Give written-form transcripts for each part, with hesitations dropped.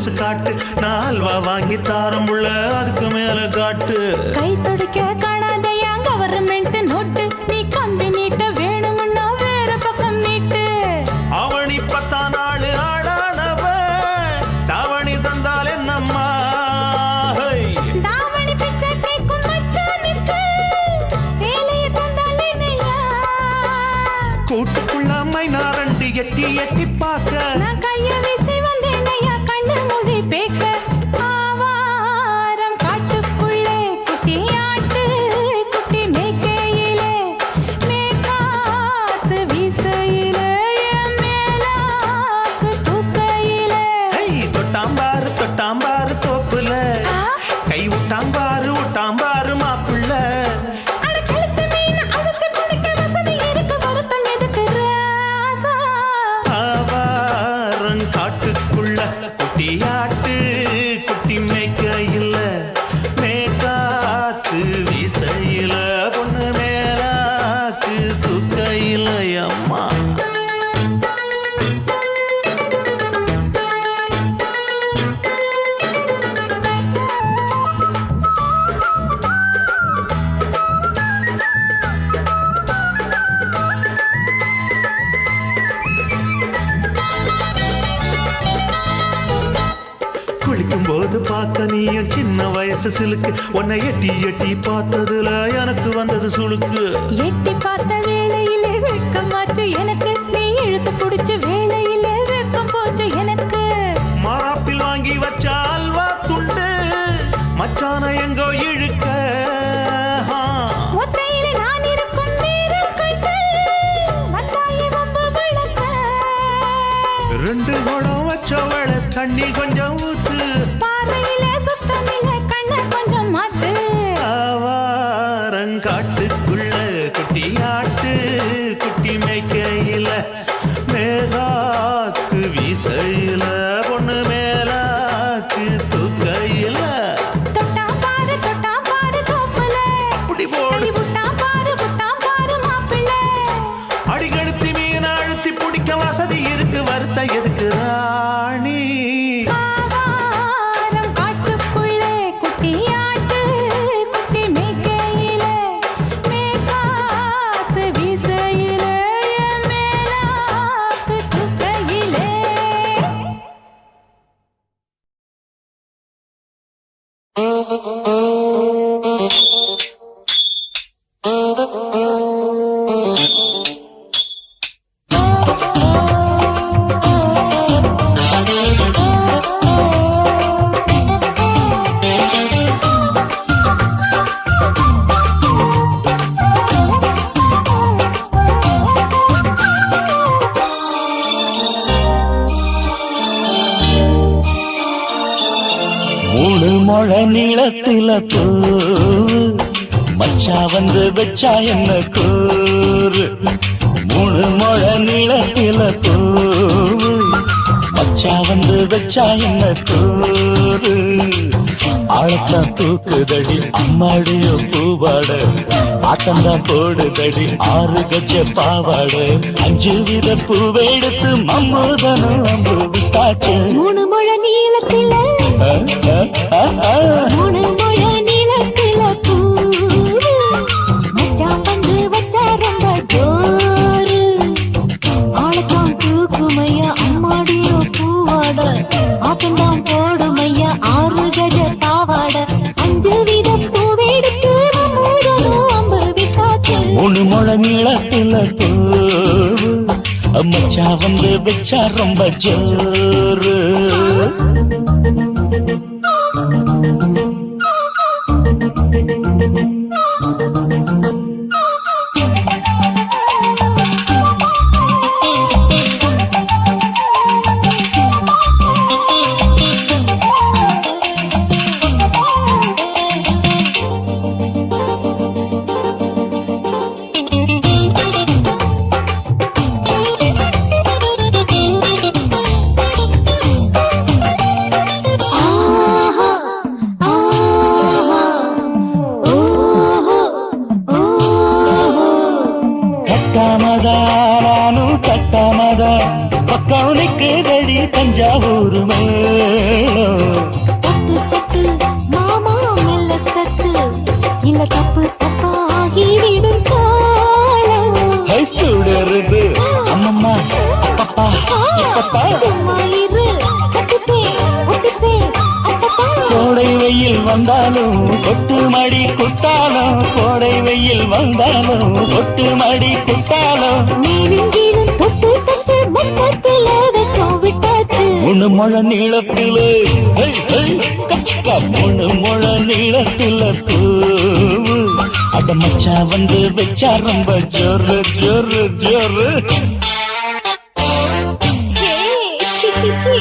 மனசு காட்டு, நான் அல்வா வாங்கி தாரம் உள்ள அதுக்கு மேல காட்டு. கை துடிக்க காணாதையா கவர்மெண்ட் நோட்டு, நீ கம்பி நீட்ட வேணும்னா வேற பக்கம் நீட்டு. அவனி 10 நாள் ஆடானவ தாவணி தந்தால் என்னம்மா? தாவணி பிச்சை கேக்கும் மச்சானுக்கு சேலைய தந்தால் என்னையா? கூட்டுக்குள்ள மைனாரண்டு எட்டி எட்டி பார்க்க, நான் கைய வீசி வந்தேனையா கண்ணு மொழி பேக்க. ஆவாரம் காட்டுக்குள்ளே குட்டி ஆட்டு குட்டி மேய்க்கையிலே, மேக்காத்து வீசையிலே, என் மேலாக்கு தூக்கையிலே. தொட்டாம்பாரு தோப்புல கை விட்டாம்பாரு மாப்புள்ள. அட கழுத்து மீன் அழுத்து குடிக்க வசதி இருக்கு, வருத்தம் எதுக்கு ராசா? ஆவாரம் காட்டுக்குள்ள குட்டியாட்டு குட்டி மேய்க்கையில, மேக்காத்து வீசையில, பொண்ணு மேலாக்கு தூக்கையில. அம்மா குளிக்கும் போது பார்த்த நீயும் சின்ன வயசு சிலுக்கு, உன்னை எட்டி எட்டி பார்த்ததுல எனக்கு வந்தது சுளுக்கு. எட்டி பார்த்த வேளையிலே வெட்கமாச்சு எனக்கு, நீ இழுத்து புடிச்ச வேளையிலே வெட்கம் போச்சு எனக்கு. மாறாப்பில் வாங்கி வச்ச அல்வா துண்டு மச்சான எங்கோ இழுக்க. ஒத்தையிலே நான் இருக்கும் நேரம் கண்டு வந்தாயே வம்பு விளக்க. 2 குடம் வச்சவள தண்ணி கொஞ்சம் ஊத்து, பார்வையிலே சுத்தமில்லை கண்ண கொஞ்சம் மாத்து. ஆவாரங்காட்டுக்குள்ள குட்டியாட்டு குட்டி மேய்க்கையில, மேலாக்கு வீசையில, பொண்ணு மேலாக்கு தூக்கையில. தொட்டாம் பாரு தோப்புல, அப்படி போடு. கை விட்டாம் பாரு மாப்பிள்ளை. அடிகழுத்தி மீன் அழுத்தி பிடிக்க வசதி இருக்கு, வருத்த எதுக்கு ராணி? ஆவாரம் காட்டுக்குள்ளே குட்டி ஆட்டு குட்டி மேய்க்கையிலே, மேக்காத்து வீசையிலே, என் மேலாக்கு தூக்கையிலே. மூணு மொழ நீளத்தில பூ மச்சா வந்து வச்சா என்ன கூறு. 3 மொழ நீளத்தில பூ மச்சா வந்து வச்சா என்ன கூறு. ஆழத்தான் தூக்குதடி அம்மாடிய பூவாட, ஆட்டம்தான் போடுதடி 6 கஜ பாவாட. 5 வித பூவெடுத்து மம்மூதனும் அம்பு விட்டாச்சு. 3 முழ நீளத்தில 3 முழ நீளத்தில பூ மச்சான் வந்து வச்சா ரொம்ப ஜோரு. ஆளத்தான் தூக்குமையா அம்மாடியோ பூவாட, ஆட்டம்தான் போடுமையா 6 கஜ பாவாட. 5 வித பூவெடுத்து மம்மூதனும் அம்பு விட்டாச்சு. 3 முழ நீளத்தில பூ மச்சா வந்து வச்சா ரொம்ப ஜோரு. கட்டாமதா நானும் கட்டாமதா பக்கம் நிற்குதடி தஞ்சாவூர் மேளம். தட்டு தட்டு மாமா மெல்ல தட்டு இல்ல தப்பு தப்பாகிவிடும் காலம். ஹை சுடருது அம்மம்மா அப்பப்பா இப்பப்பா. சும்மா இரு கட்டுப்பேன் ஒட்டுப்பேன் அப்பப்பா. கோடை வெயில் வந்தாலும் கொட்டு மடி குட்டாலும் கோடை வெயில் வந்தாலும் கொட்டு மடி குட்டாலும் மேலும் கீழும் தொட்டு தொட்டு முத்தத்தில வெக்கம் விட்டாச்சு. மூணு முழ நீளத்திலே கச்சக்கா மூணு முழ நீளத்தில பூவு அத மச்சா வந்து வச்சா ரொம்ப ஜோரு ஜோரு ஜோரு. ஏய், சீ, சீ, சீ.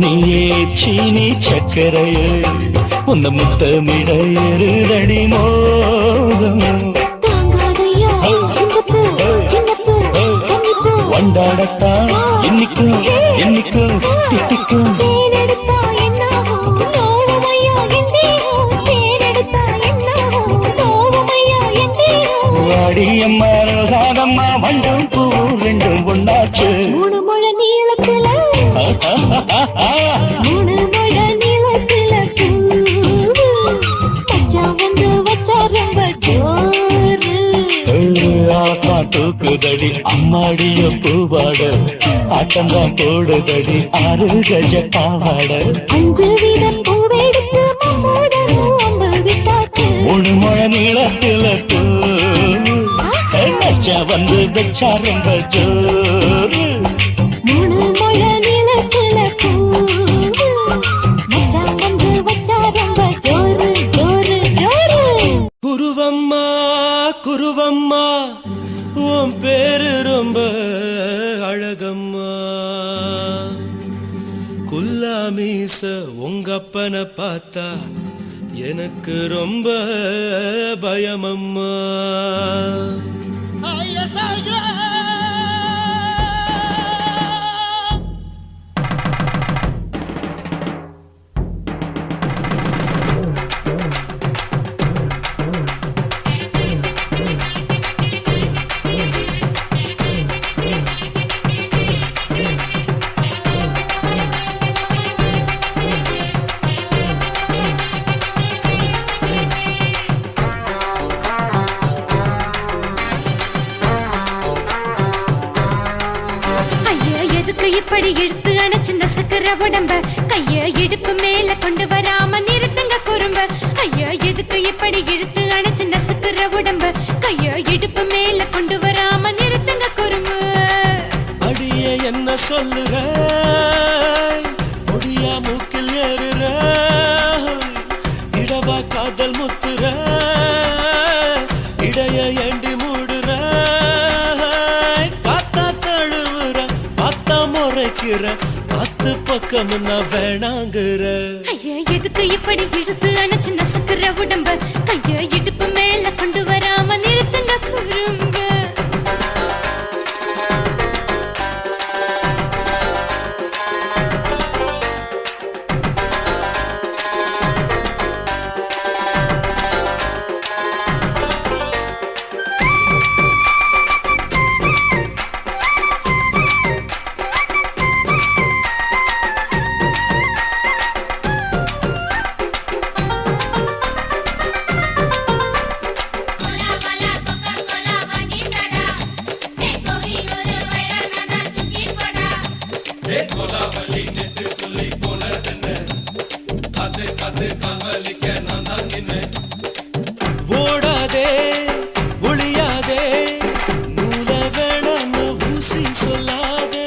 நீயே சீனி சக்கரையே உன்ன முத்தமிட எருதடி மோகம். வண்டாடத்தான் என்னைக்கும் என்னைக்கும் திட்டிக்கும் வாடியம்மா ரோசாதம்மா வண்டும் பூ ரெண்டும் ஒண்ணாச்சு. மூணு முழ நீளத்துல மூணு முழ நீளத்துல மச்சான் வந்து வச்சா ரொம்ப ஜோரு. தூக்குதடி அம்மாடிய பூவாட ஆட்டந்தான் போடுதடி 6 கஜ பாவாட. 5 வீத பூவெடுத்து மம்மோட அம்பு விட்டாச்சு. மூணு முழ நீளத்தில மச்சா வந்து வச்சா ரொம்ப ஜோரு. மூணு முழ நீளத்துல மச்சான் வந்து வச்சா ரொம்ப ஜோரு ஜோரு ஜோரு. குருவம்மா குருவம்மா உன் பேரு ரொம்ப அழகம்மா. குல்லாமீச உங்க அப்பனை பார்த்தா எனக்கு ரொம்ப பயமம்மா. இப்படி இழுத்து அணைச்சு நசுக்கிற உடம்ப கைய இடுப்பு மேல கொண்டு வராம நிறுத்துங்க குறும்ப. ஐயா எதுக்கு இப்படி இழுத்து அணைச்சு நசுக்கிற உடம்ப கைய இடுப்பு மேல கொண்டு வராம நிறுத்துங்க குறும்ப. அடியே என்ன சொல்லுற பொடியா மூக்கில் ஏறுற இடவா காதல் முத்துற இடைய ஏண்டி மூடுற காத்தா தழுவுற பார்த்தா முறைக்கிற 10 பக்கம் நான் வேணாங்குற. ஐயா எதுக்கு இப்படி இழுத்து அணைச்சு நசுக்கிற உடம்ப கைய இடுப்பு மேல கொண்டு வராம நிறுத்துங்க குறும்ப. ஓடாதே ஒளியாதே நூல வேணான்னு ஊசி சொல்லாதே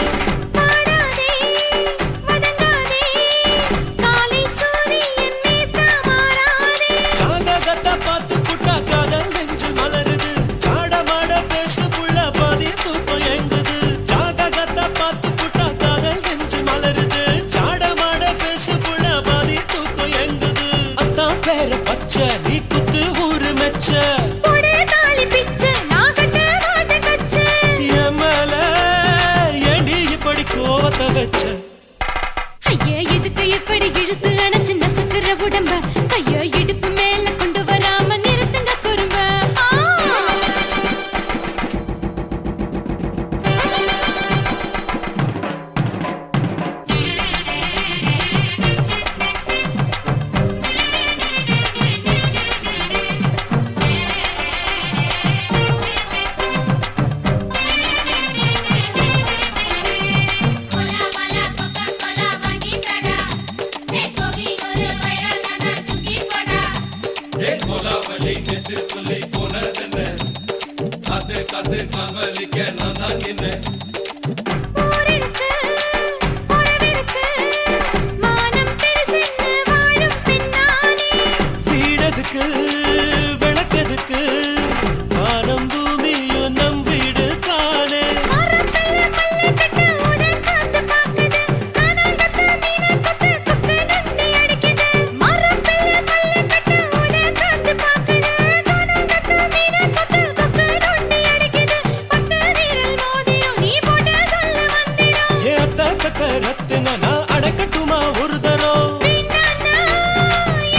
கத்துன நான் அடக்கட்டுமா ஒரு தரம் வீணானா,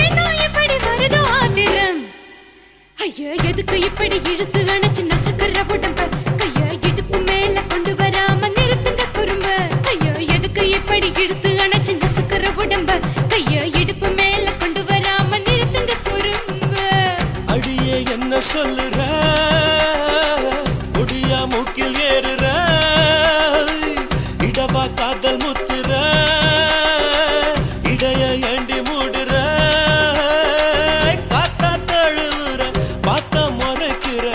ஏனோ இப்படி வருதோ ஆத்திரம்? ஐயோ, எதுக்கு இப்படி இழுத்து அணைச்சு நசுக்குற உடம்ப? கைய இடுப்பு மேல கொண்டு வராம நிறுத்துங்க குறும்ப. ஐயோ, எதுக்கு இப்படி இழுத்து அணைச்சு நசுக்குற உடம்ப? கைய இடுப்பு மேல கொண்டு வராம நிறுத்துங்க குறும்ப. அடியே என்ன சொல்லுற முடியா மூக்கில் ஏறுற இடவா காதல் முத்துற இடைய ஏண்டி மூடுற காத்தா தழுவுற பார்த்த முறைக்கிற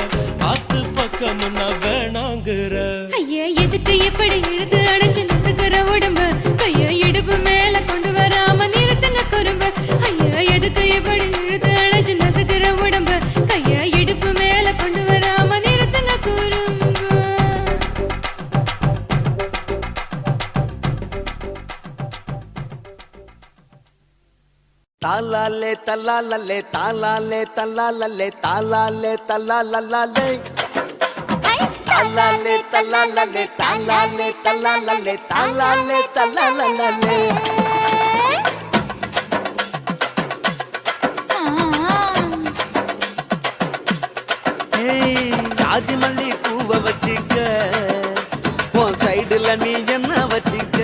ஆத்து பக்கம் நான் வேணாங்குற ஐயா, எதுக்கு இப்படி இழுத்து அணைச்சு நசுக்குற உடம்ப? கைய இடுப்பு மேல கொண்டு வராம நிறுத்துங்க குறும்ப. ஐயா, எதுக்கு இப்படி இழுத்து அணைச்சு நசுக்குற உடம்ப? கைய இடுப்பு மேல கொண்டு வராம நிறுத்துங்க குறும்ப. தாலாலே தல்லாலே தாலாலே தல்லாலே தாலாலே தல்லாலே தாலாலே தல்லாலே தாலாலே தல்லாலே தாலாலே தல்லாலே ஜாதி மல்லி பூவை வச்சிக்க உன் சைடுல நீ என்ன வச்சிக்க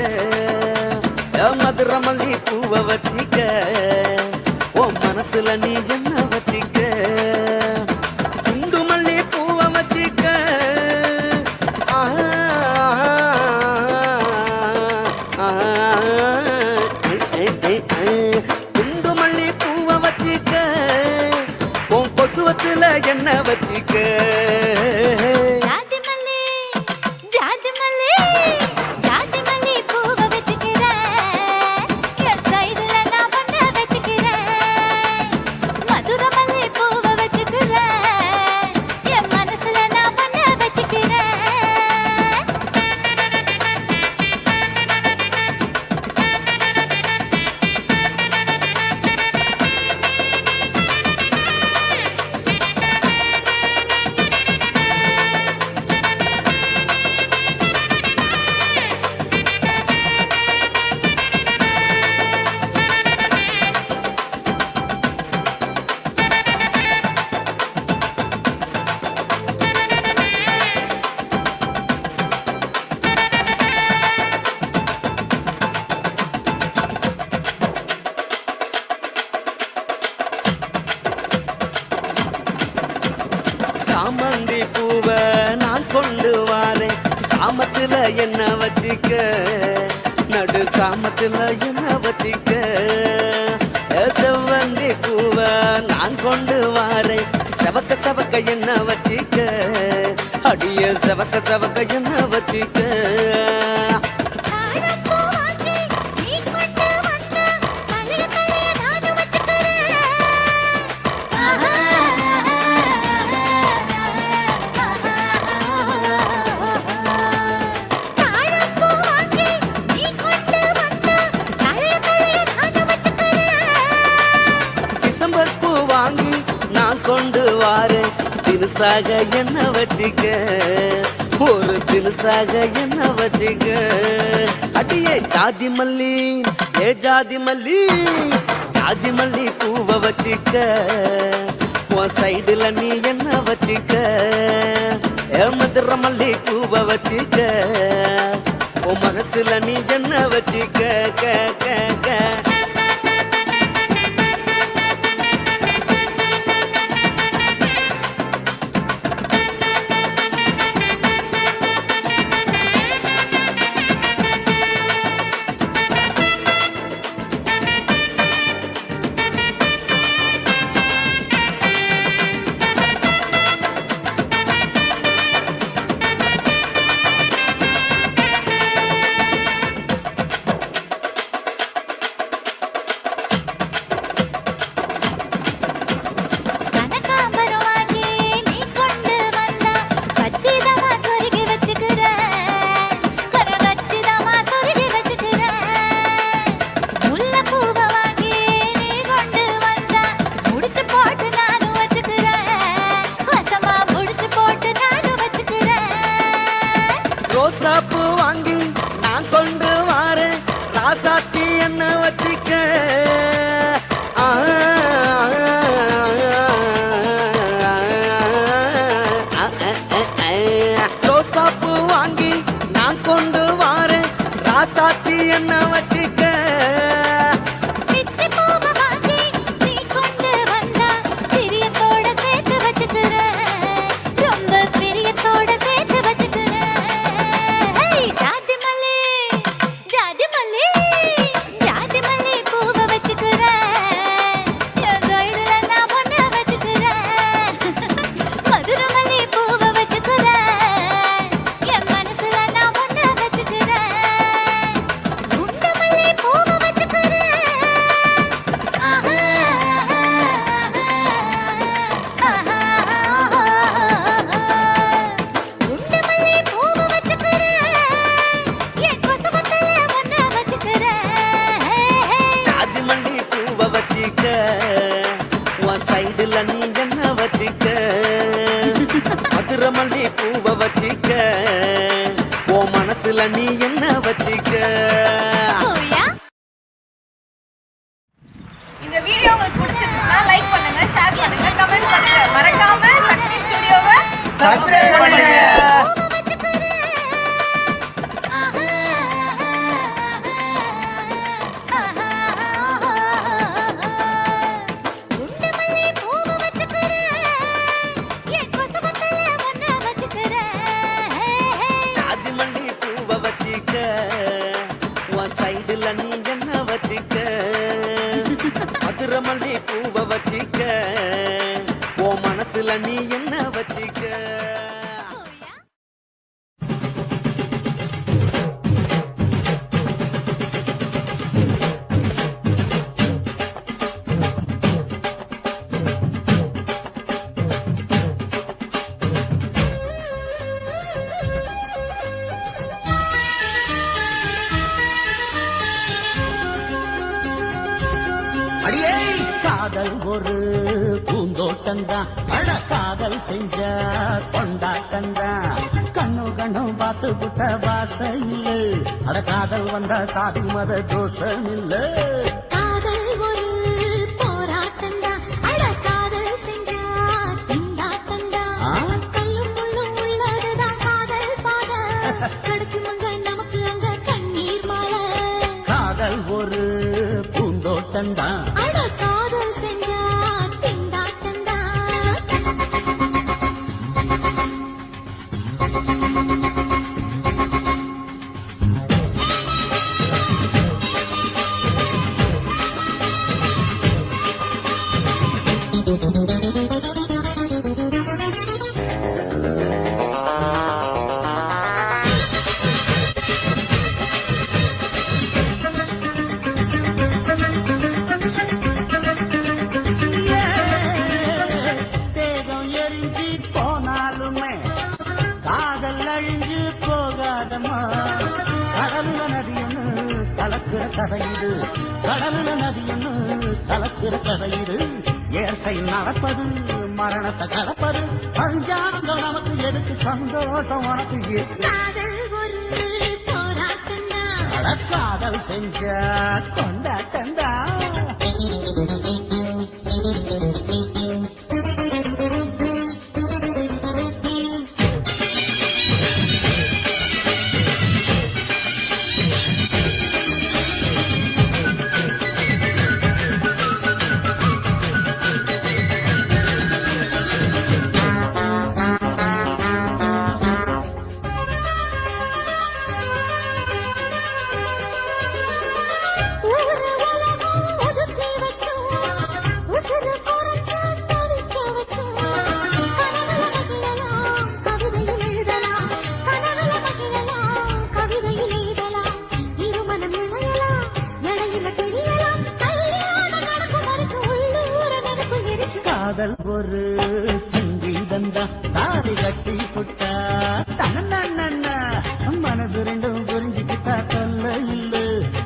மதுரை மல்லி பூவை வச்சிக்க உன் மனசுல நீ என்ன வச்சிக்க குண்டு மல்லி பூவை வச்சிக்க குண்டு மல்லி பூவை வச்சிக்க உன் கொசுவத்துல என்ன வச்சிக்க ஜாதி மல்லி, ஜாதி மல்லி, ஜாதி மல்லி பூவை வச்சுக்கிறேன். என் சைடுல நான் ஒண்ணு வச்சுக்கிறேன். மதுரை மல்லி பூவை வச்சுக்கிறேன். என் மனசுல நான் ஒண்ணு வச்சுக்கிறேன். சாமந்தி பூவை நான் கொண்டு வாரேன் சாமத்துல என்ன வச்சிக்க நடு சாமத்துல என்ன வச்சிக்க செவ்வந்தி பூவை நான் கொண்டு வாரேன் செவக்க செவக்க என்ன வச்சிக்க அடிய செவக்க செவக்க என்ன வச்சிக்க டிசம்பர் பூ வாங்கி நான் கொண்டு வாரேன் தினுசாக என்ன வச்சிக்க ஒரு தினுசாக என்ன வச்சிக்க அடியே ஜாதி மல்லி ஏ ஜாதி மல்லி ஜாதி மல்லி பூவை வச்சிக்க உன் சைடுல நீ என்ன வச்சிக்க மதுரை மல்லி பூவை வச்சிக்க உன் மனசுல நீ என்ன வச்சிக்க க க க ராசாத்தி என்ன வச்சிக்க ரோசாப்பூ வாங்கி நான் கொண்டு வாரேன் ராசாத்தி என்ன வச்சிக்க பிச்சி பூவ வாங்கி நீ கொண்டு வந்தா பிரியத்தோட சேர்த்து வச்சுக்கிறேன் ரொம்ப பிரியத்தோட சேர்த்து வச்சுக்கிறேன் ஜாதி மல்லி ஜாதி மல்லி ஜாதி மல்லி பூவ வச்சுக்கிறேன் என் கையில நான் ஒண்ணு வச்சுக்கிறேன் மதுரை மல்லி பூவ வச்சுக்கிறேன் என் மனசுல நான் ஒண்ணு வச்சுக்கிறேன் குண்டு மல்லி பூவ வச்சுக்கிறேன் ஆஹா குண்டு மல்லி பூவ வச்சுக்கிறேன் என் கொசுவத்துல ஒண்ணு வச்சுக்கிறேன் ஜாதி மல்லி பூவை வச்சிக்க உன் சைடுல நீ என்ன வச்சிக்க மதுரை மல்லி பூவை வச்சிக்க உன் மனசுல நீ என்ன வச்சிக்க பூயா இந்த வீடியோ உங்களுக்கு பிடிச்சிருந்தா லைக் பண்ணுங்க, ஷேர் பண்ணுங்க, கமெண்ட் பண்ணுங்க. மறக்காம சக்தி ஸ்டுடியோவை சப்ஸ்கிரைப் பண்ணுங்க. குண்டு மல்லி பூவ வச்சுக்கிறேன் என் கொசுவத்துல ஒண்ணு வச்சுக்கிறேன் ஜாதி மல்லி பூவை வச்சிக்க உன் சைடுல நீ என்ன வச்சிக்க மதுரை மல்லி பூவை வச்சிக்க உன் மனசுல நீ என்ன வச்சிக்க பூயா அடியே காதல் ஒரு பூந்தோட்டம்தான் அட காதல் செஞ்ச கொண்டாட்டம்தான் கண்ணு கண்ணும் பார்த்து புட்ட வாசம் இல்ல அட காதல் வந்தா சாதி மத தோஷம் இல்ல காதல் ஒரு போராட்டம்டா அட காதல் செஞ்சா திண்டாட்டம்டா ஆ? கல்லும் முள்ளும் உள்ளதுதான் காதல் பாத கிடைக்குமங்க நமக்கு அங்க கண்ணீர் மாலை காதல் ஒரு பூந்தோட்டம்தான் அட காதல் செஞ்சா திண்டாட்டம்டா தேகம் எரிஞ்சு போனாலுமே காதல் அழிஞ்சு போகாதமா கடலுல நதியொன்னு கலக்குற கதையிடு கடலுல நதியொன்னு கலக்குற கதையிடு இயற்கை நடப்பது மரணத்தை கலப்பது பஞ்சாங்கம் நமக்கு எதுக்கு சந்தோஷம் உனக்கு எதுக்கு காதல் ஒரு போராட்டம்டா அட காதல் செஞ்ச கொண்டாட்டந்தா ஊரு உலகம் ஒதுக்கி வச்சோம் உசுறு குறைச்சு தவிக்க வச்சோம் கனவுல மகிழலாம் கவிதையில் எழுதலாம் கனவுல மகிழலாம் கவிதையில் எழுதலாம் இருமனம் இழையலாம் இடையில தெரியலாம் கல்யாணம் நடக்கும் வரைக்கும் உள்ளூர நடப்பு இருக்கு காதல் ஒரு சங்கீதந்தா தாடி கட்டி புட்டா தன்னா மனசு ரெண்டும் புரிஞ்சுக்கிட்டா தொல்ல இல்ல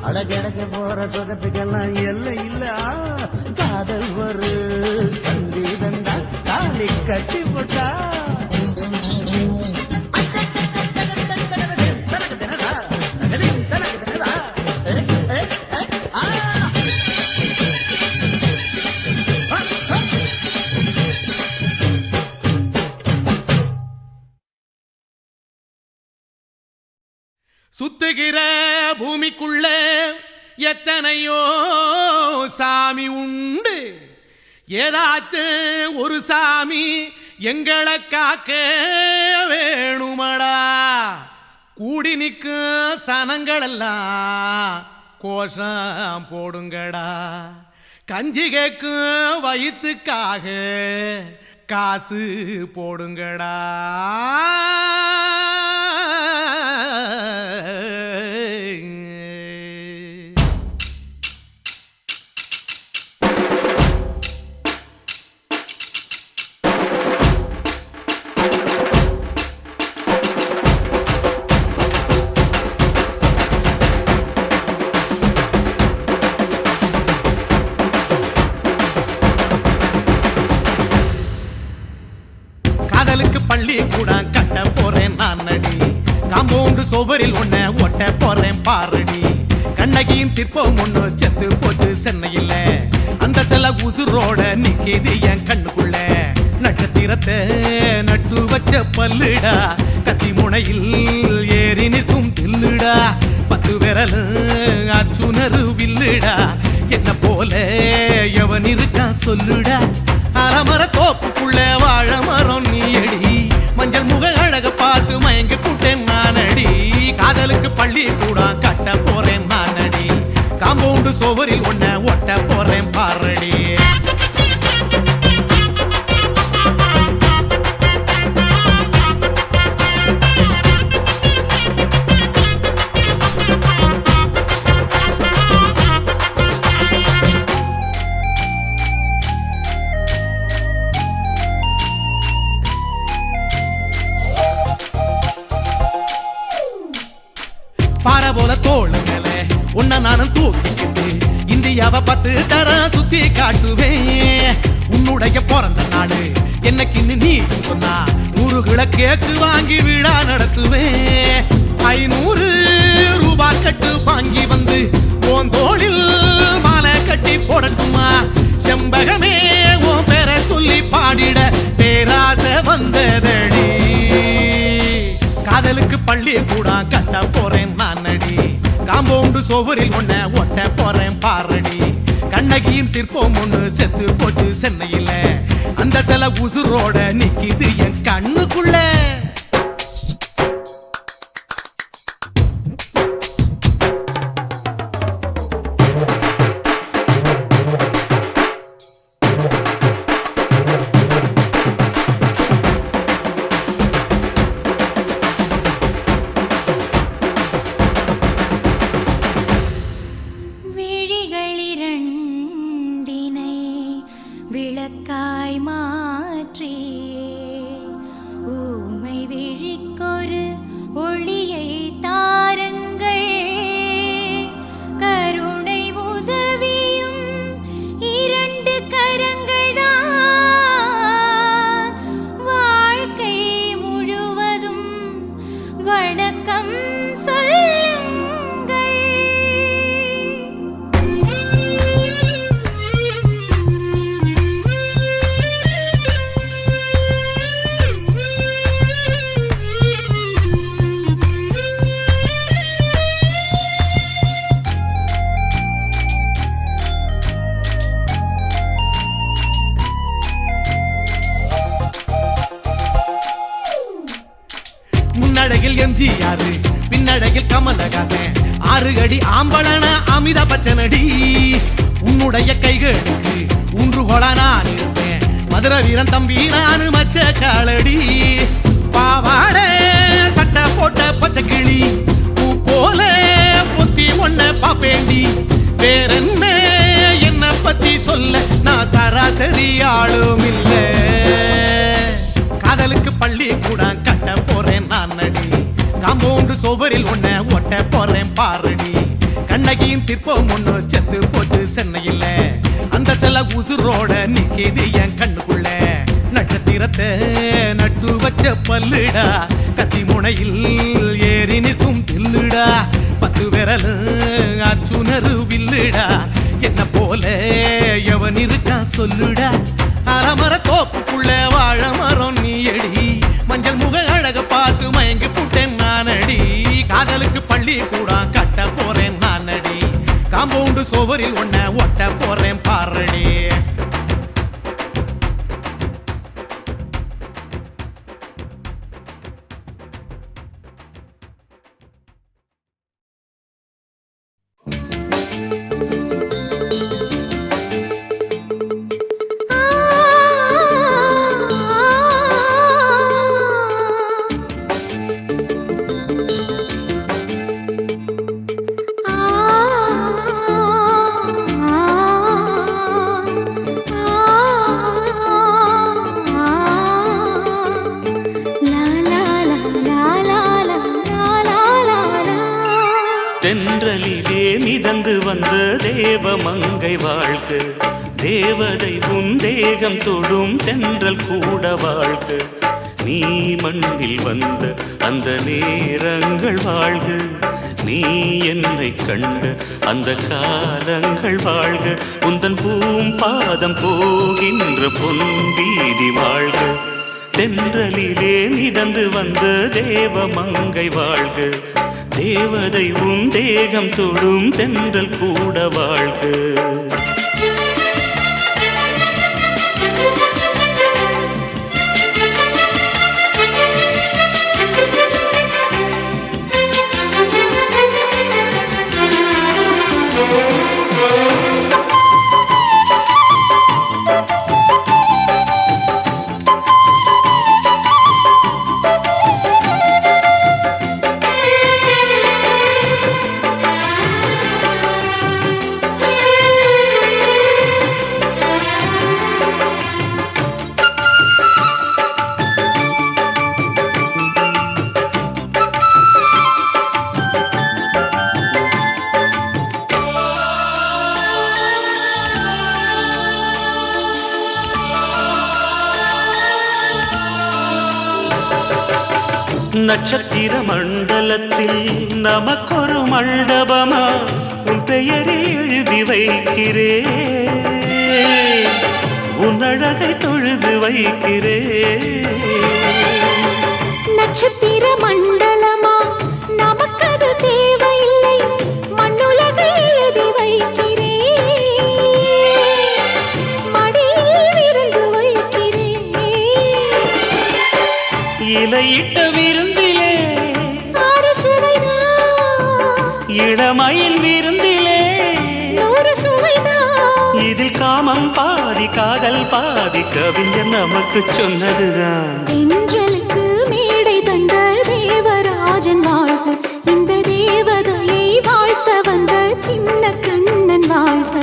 அழகடக்க போற சுகத்துக்கெல்லாம் எல்லை இல்ல காதல் ஒரு சங்கீதந்தா தாடி கட்டி புட்டா தனக்கு சுத்துகிற பூமிக்குள்ள எத்தனையோ சாமி உண்டு, ஏதாச்சும் ஒரு சாமி எங்களை காக்க வேணுமடா. கூடி நிற்கும் சனங்களெல்லாம் கோஷம் போடுங்கடா. கஞ்சி கேக்கும் வயிற்றுக்காக காசு போடுங்கடா. காதலுக்கு பள்ளி கூட கட்ட போறேன் நான் நடி, காம்பவுண்டு சுவரில் ஒன்ன ஒட்ட போறேன் பாரடி. கண்ணகியின் சிற்பம் ஒண்ணு செத்து போச்சு சென்னையில், அந்த செல்ல உசுரோட நிக்கிது என் கண்ணுக்குள்ள. நட்சத்திரத்தை நட்டு வச்ச பல்லுடா, கத்தி முனையில் ஏறி நிற்கும் தில்லுடா. 10 விரல் அச்சுணரு வில்லுடா, என்ன போல எவன் இருக்கா சொல்லுடா. அலமர தோப்புக்குள்ள வாழ மரம் நீயடி, மஞ்சள் முக அழக பார்த்து மயங்கி கூட்டேன் நானடி. காதலுக்கு பள்ளி கூட கட்ட போறேன் நானடி, காம்பவுண்டு சுவரில் ஒன்ன ஒட்ட போறேன் பாரடி. பாறை போல தோளு மேல உன்ன நானும் தூக்கிக்கிட்டு இந்தியாவை 10 தரம் சுத்தி காட்டுவேன். உன்னுடைய பிறந்த நாடு என்னைக்கு நீ சொன்னா 100 கிலோ கேக்கு வாங்கி விழா நடத்துவேன். 500 ரூபாய் கட்டு வாங்கி வந்து உன் தோளில் மாலை கட்டி போடட்டுமா. செம்பகமே உன் பேரை சொல்லி பாடிட பேராசை வந்ததடி. காதலுக்கு பள்ளி கூட கட்ட போறேன் நானடி, காம்பவுண்டு சுவரில் ஒன்ன ஒட்ட போறேன் பாரடி. கண்ணகியின் சிற்பம் ஒண்ணு செத்து போச்சு சென்னையில், அந்த சில உசுரோட நிக்கிது என் கண்ணுக்குள்ள. விளக்காய் மாற்றி ஊமை விழிக்கொரு ஒளியை தாருங்கள். கருணை உதவியும் 2 கரங்கள் தான், வாழ்க்கை முழுவதும் வணக்கம் சொல்லுங்கள். முன்னழகில் எம்ஜிஆர், பின்னழகில் கமலஹாசன், 6 அடி ஆம்பளன அமிதாப் பச்சனடி. உன்னுடைய கைகளுக்கு ஊன்றுகோலா நான் இருப்பேன், மதுரை வீரன் தம்பி நான் மச்ச காலடி. பாவாட சட்டை போட்ட பச்சை கிளி பூ போல பொத்தி ஒன்ன பாப்பேண்டி. வேறென்ன என்ன பத்தி சொல்ல நான் சராசரி ஆளும் இல்ல. காதலுக்கு பள்ளி கூட கட்ட போறேன் நானடி, காம்பவுண்டு சுவரில் ஒன்ன ஒட்ட போறேன் பாரடி. கண்ணகியின் சிற்பம் ஒண்ணு செத்து போச்சு சென்னையில், அந்த செல்ல உசுரோட நிக்கிது என் கண்ணுக்குள்ள. நட்சத்திரத்தை நட்டு வச்ச பல்லுடா, கத்தி முனையில் ஏறி நிற்கும் தில்லுடா. 10 விரல் அச்சுணரு வில்லுடா, என்ன போல எவன் இருக்கா சொல்லுடா. அலமர தோப்புக்குள்ள வாழ மரம் நீயடி, மஞ்சள் முக அழக பார்த்து மயங்கி புட்டேன் நானடி. காதலுக்கு பள்ளி கூட கட்ட போறேன் நானடி காம்பவுண்டு சுவரில் ஒன்ன ஒட்ட போறேன் பாரடி தென்றலிலே மிதந்து வந்த தேவமங்கை வாழ்க தேவதை உன் தேகம் தொடும் தென்றல் கூட வாழ்க நீ மண்ணில் வந்த அந்த நேரங்கள் வாழ்க நீ என்னை கண்ட அந்த காலங்கள் வாழ்க உந்தன் பூம்பாதம் போகின்ற பொன் வீதி வாழ்க தென்றலிலே மிதந்து வந்த தேவமங்கை வாழ்க தேவதை உன் தேகம் தொடும் தென்றல் கூட வாழ்க நட்சத்திர மண்டலத்தில் நமக்கொரு மண்டபமா உன் பெயரில் எழுதி வைக்கிறே உன் அழகை தொழுது வைக்கிறே நட்சத்திர மண்டலமா நமக்கது தேவையில்லை மண்ணுலகை எழுதி வைக்கிறே மடியில் விருந்து வைக்கிறே இலையிட்ட விருந்திலே இளமயில் விருந்திலே இதில் காமம் பாதி காதல் பாதி கவிஞர் நமக்கு சொன்னதுதான் தென்றலுக்கு மேடை தந்த தேவராஜன் வாழ்க இந்த தேவதையை வாழ்த்த வந்த சின்ன கண்ணன் வாழ்க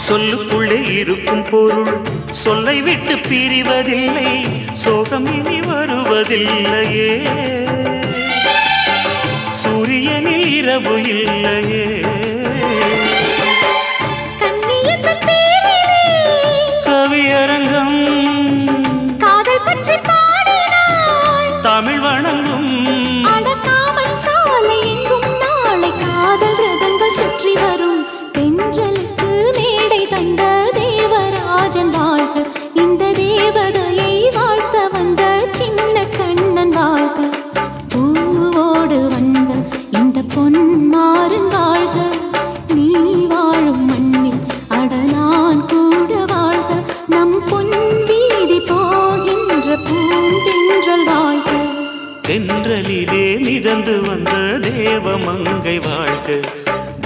சொல்லுக்குள்ளே இருக்கும் பொருள் சொல்லை விட்டு பிரிவதில்லை சோகம் இனி வருவதில்லையே சூரியனில் இரவு இல்லையே கவியரங்கம் காதல் பற்றி பாடினாள் தமிழ் வணங்கும் அடக்காமன் சாலை எங்கும் நாளை காதல் ரதங்கள் சுற்றி வரும் தென்றலுக்கு மேடை தந்த தேவராஜன் வாழ்க இந்த தேவதையை வாழ்த்த வந்த சின்ன கண்ணன் வாழ்க பூவோடு வந்த இந்த பொன்மாறன் வாழ்க நீ வாழும் மண்ணில் அட நான் கூட வாழ்க நம் தென்றலிலே மிதந்து வந்த தேவமங்கை வாழ்க,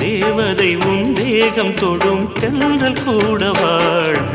தேவதை உன் தேகம் தொடும் தென்றல் கூட வாழ்க.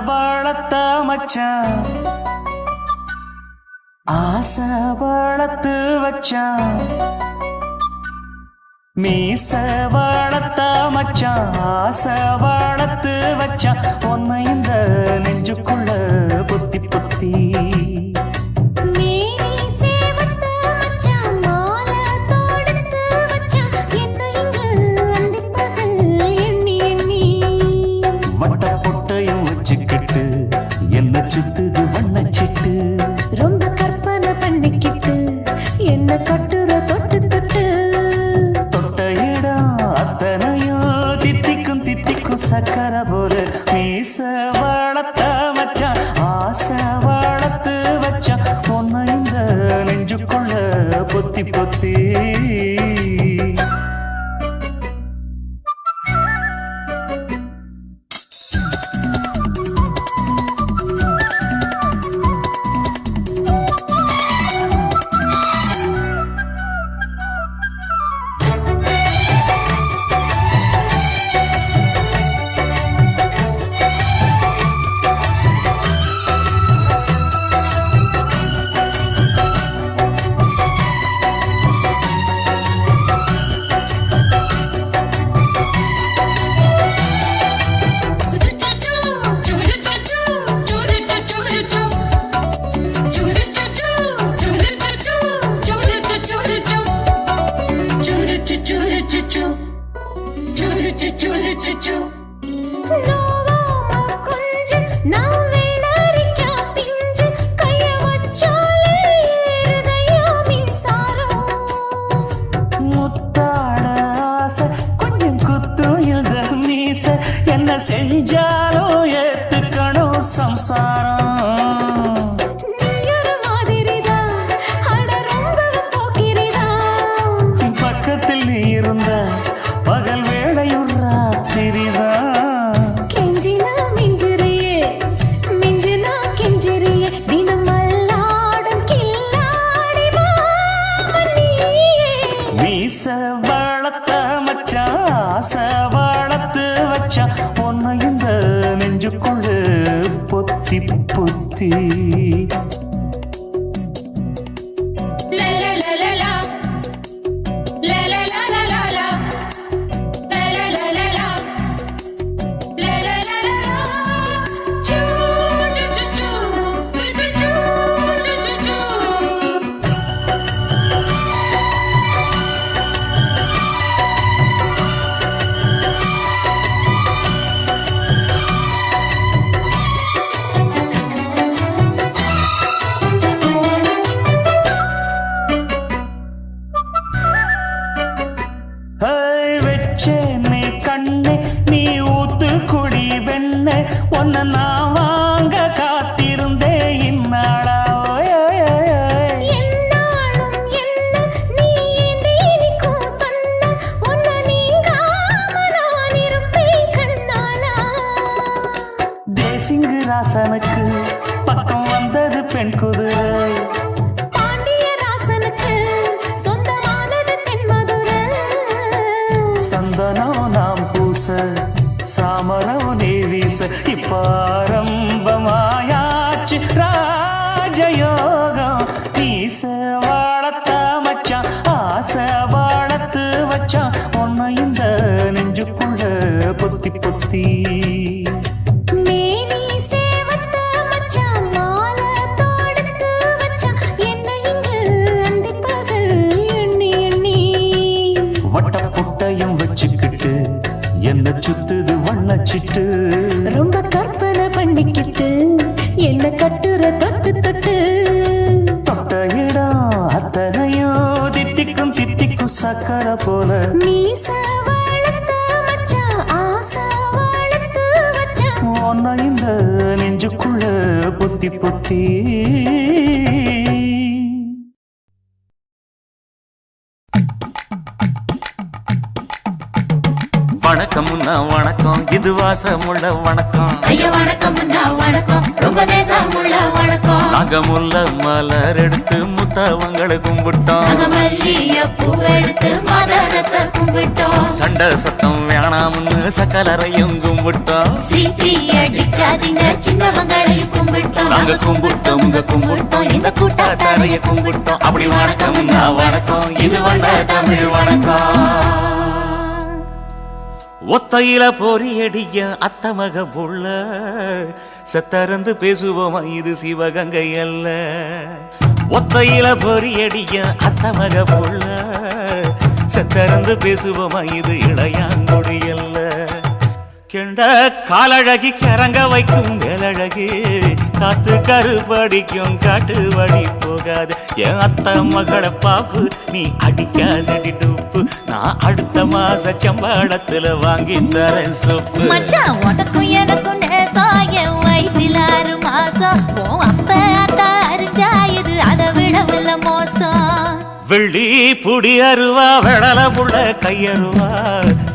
வளர்த்த மச்சான் ஆசை வளர்த்து வச்சான், மீச வளர்த்த மச்சான் ஆசை வளர்த்து வச்சான், உன்னை இந்த நெஞ்சுக்குள்ள பொத்தி பொத்தி என்ன சுத்துது வண்ணச்சிட்டு, ரொம்ப கற்பனை பண்ணிக்கிட்டு என்ன கட்டுற தொட்டு தொட்டு, தொட்ட இடம் அத்தனையும் தித்திக்கும் தித்திக்கும் சக்கர போல, மீச வளர்த்த மச்சான் ஆசை வளர்த்து வச்சான், உன்னை இந்த நெஞ்சுக்குள்ள பொத்தி பொத்தி என்ன செஞ்சாலும் ஏத்துக்கணும் சம்சாரம், பக்கத்தில் நீ இருந்த பகல் வேளையும் ராத்திரிதான், கெஞ்சினா மிஞ்சிறியே மிஞ்சினா கெஞ்சிறியே, தினம் மல்லாடும் கில்லாடி நீயே. மீச வளர்த்த மச்சான் ஆசை வளர்த்து வச்சான், உன்னை இந்த நெஞ்சுக்குள்ள பொத்தி பொத்தி வச்சேனே கண்ணே நீ ஊத்து குடி வெண்ணே, உன்னை நான் வாங்க காத்திருந்தே இந்நாளா, தேசிங்கு ராசனுக்கு பக்கம் வந்தது பெண் குதிரை, சந்தனம் நாம் பூச சாமரம் நீ வீச, இப்ப ஆரம்பமாயாச்சு ராஜயோகம், ஈச வளர்த்த மச்சான் ஆசை வளர்த்து வச்சான், உன்னை இந்த நெஞ்சுக்குள்ள பொத்தி பொத்தி வட்ட புட்டையும் வச்சுக்கிட்டு என்ன சுத்துது வண்ணச்சிட்டு, ரொம்ப கற்பனை பண்ணிக்கிட்டு என்ன கட்டுற தொட்டு தொட்டு, தொட்ட இடம் அத்தனையும் தித்திக்கும் தித்திக்கும் தித்திக்கும் சக்கரை போல மீச வளர்த்து மச்சான், ஆசை வளர்த்து வச்சான். ஒன்ன இந்த நெஞ்சுக்குள்ள பொத்தி பொத்தி வணக்கம் முன்னா வணக்கம் இது வாசமுள்ள வணக்கம் ஐயா வணக்கம் முன்னா வணக்கம் ரொம்ப தேசமுள்ள வணக்கம். நாங்க முல்ல மலர் எடுத்து முத்தவங்களை கும்பிட்டோம் நாங்க மல்லிய பூவெடுத்து மதரச கும்பிட்டோம். சண்டை சத்தம் வேணாம்னு சக்கலரையும் கும்பிட்டோம் சீட்டி அடிக்காதீங்க சின்னவங்களையும் கும்பிட்டோம். நாங்க கும்பிட்டோம் உங்க கும்பிட்டோம் இந்த கூட்டாத்தாரைய கும்பிட்டோம் அப்படி வணக்கம் முன்னா வணக்கம் இது வந்த தமிழ் வணக்கம். ஒத்தையில பொறியடிய அத்தமக புள்ள செத்தறந்து பேசுவோமா இது சிவகங்கை அல்ல. ஒத்தையில பொறியடிய அத்தமக புள்ள செத்தறந்து பேசுவோமா இது இளையாங்குடி அல்ல. கெண்ட காலழகி கிறங்க வைக்கும் வேலழகி காத்து கருப்படிக்கும் காட்டு வழி போகாது. என் அத்த மகளை பாப்பு நீ அடிக்காதடி டூப்பு நான் அடுத்த மாச சம்பளத்துல வாங்கி தரேன் சோப்பு. மச்சான் உனக்கும் எனக்கும் நேசம் என் வயிற்றில் 6 மாசம். உன் அப்ப அத்தா அறிஞ்சா இது அதை விடவில்லை மோசம். வெள்ளி புடி அருவா வெடல புள்ள கையருவா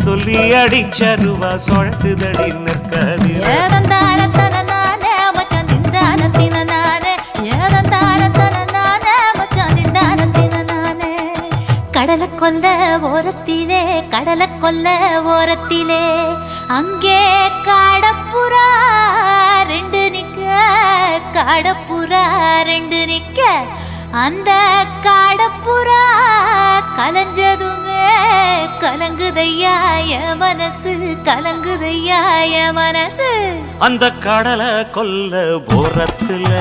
சொல்லி அடிச்சருவா சொழட்டுதடி நிற்காது. ஏதந்தாரத்தன நானே மச்சான் திண்டானத்தின நானே. ஏதந்தாரத்தன நானே மச்சான் திண்டானத்தின நானே. கடலை கொல்ல ஓரத்திலே கடலை கொல்ல ஓரத்திலே அங்கே காடப்புறா 2 நிக்க. காடப்புறா 2 நிக்க. அந்த காடப்புறா கலஞ்சதுமே கலங்குதையா என் மனசு கலங்குதையா என் மனசு. அந்த கடலை கொல்ல போரத்துல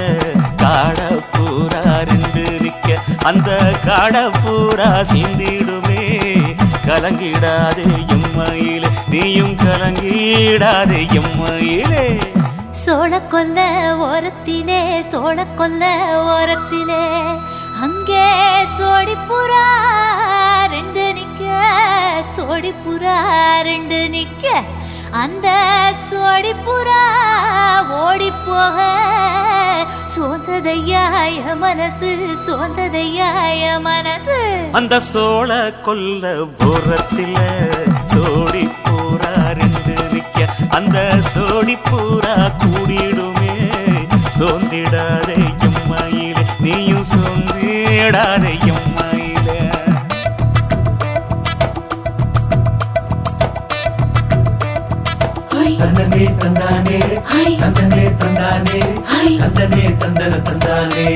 காடப்பூரா 2 நிக்க. அந்த காடப்பூரா சிந்திடுமே கலங்கிடாதே எம்மையிலே நீயும் கலங்கிடாதே எம்மையிலே. சோழக்கொல்ல ஓரத்திலே சோழக்கொல்ல ஓரத்திலே அங்கே சோடிப்புறா 2 நிக்க. சோடிப்புறா 2 நிக்க. அந்த சோடிப்புறா ஓடி போக சோந்ததையாய மனசு சோந்ததையாய மனசு. அந்த சோழ கொல்ல போரத்தில சோடி பூரா 2 நிக்க. அந்த சோடி பூரா கூடிடுமே சோந்திடாதே எம்மையிலே நீயும் சோந்திடாதே எம்மையிலே. தந்தனே தந்தானே தந்தனே தந்தானே தந்தனே தந்தன தந்தானே.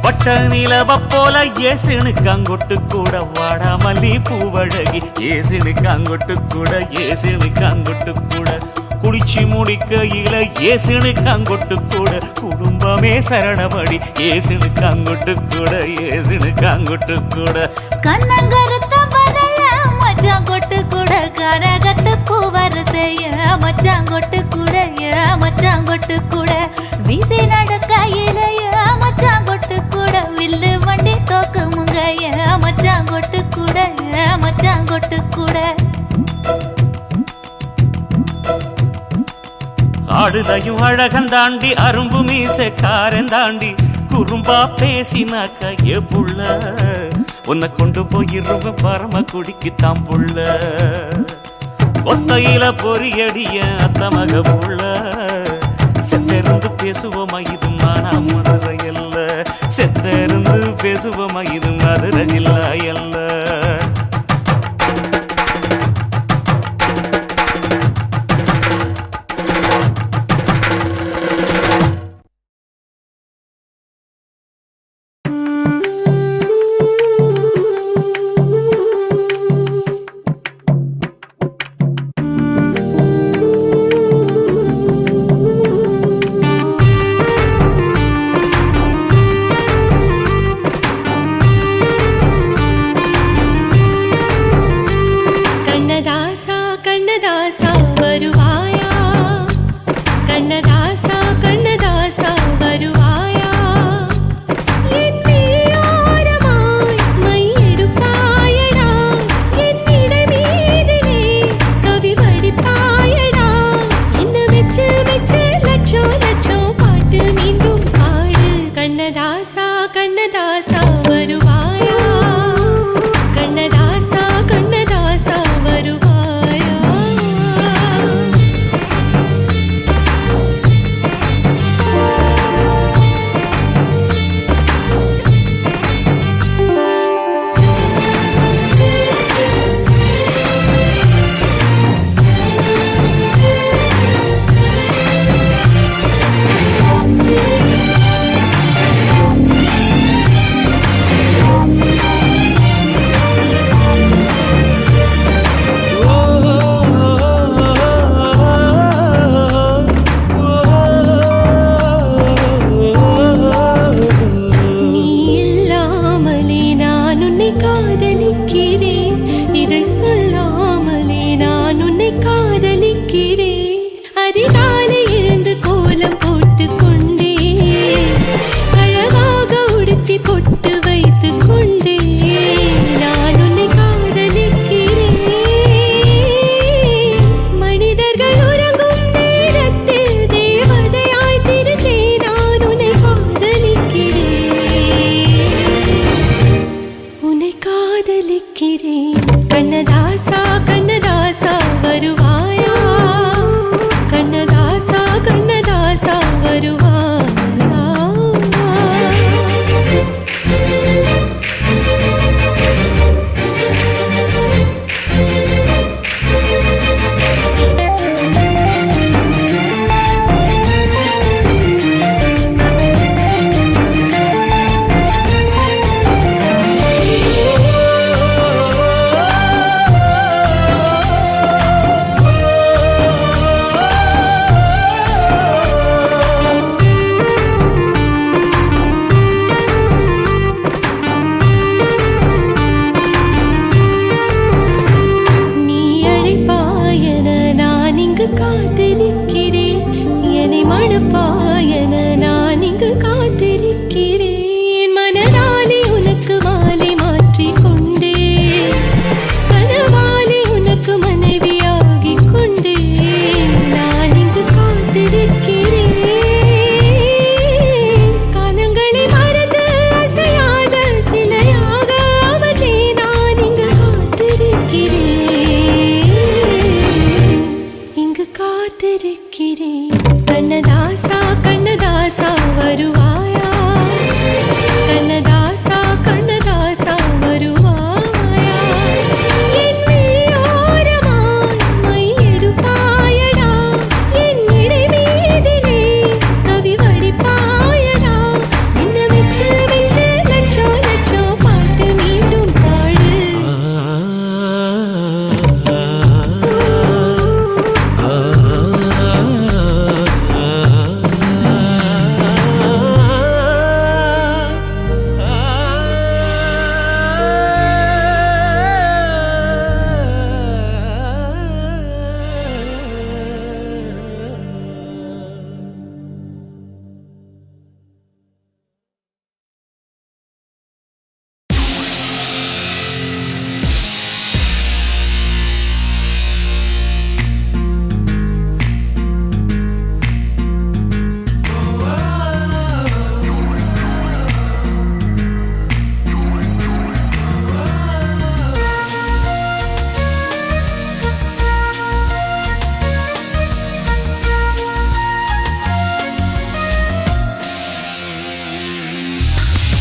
வட்ட நிலவ போல ஏசுனு காங்கொட்டு கூட வாடா மல்லி பூவழகி ஏசுனு காங்கொட்டு கூட ஏசுனு காங்கொட்டு கூட குளிச்சு முடிக்கையில ஏசுனு காங்கொட்டு கூட குடும்பமே சரணபடி ஏசுனு காங்கொட்டு கூட ஏசுனு காங்கொட்டு கூட. கண்ணங்கருத்த வரைய மச்சாங்கொட்டு கூட கரகத்து பூவரசைய மச்சாங்கொட்டு கூட மச்சாங்கொட்டு கூட வீசி நடக்கையிலைய மச்சாங்கொட்டு கூட வில்லு வண்டி தோக்குமுங்க மச்சாங்கொட்டு கூட மச்சாங்கொட்டு கூட. ஆடுலையும் அழகந்தாண்டி அரும்பு மீசக்காரன் தாண்டி குறும்பா பேசினாக்க ஏ புள்ள உன்னை கொண்டு போயிருவ பரம குடிக்கு தாம்புள்ள. ஒத்தையில பொறியடிய அத்தமக புள்ள செத்தருந்து பேசுவோமா இது மானா மதுரை அல்ல. செத்தருந்து பேசுவோமா இது மதுரை ஜில்லா அல்ல.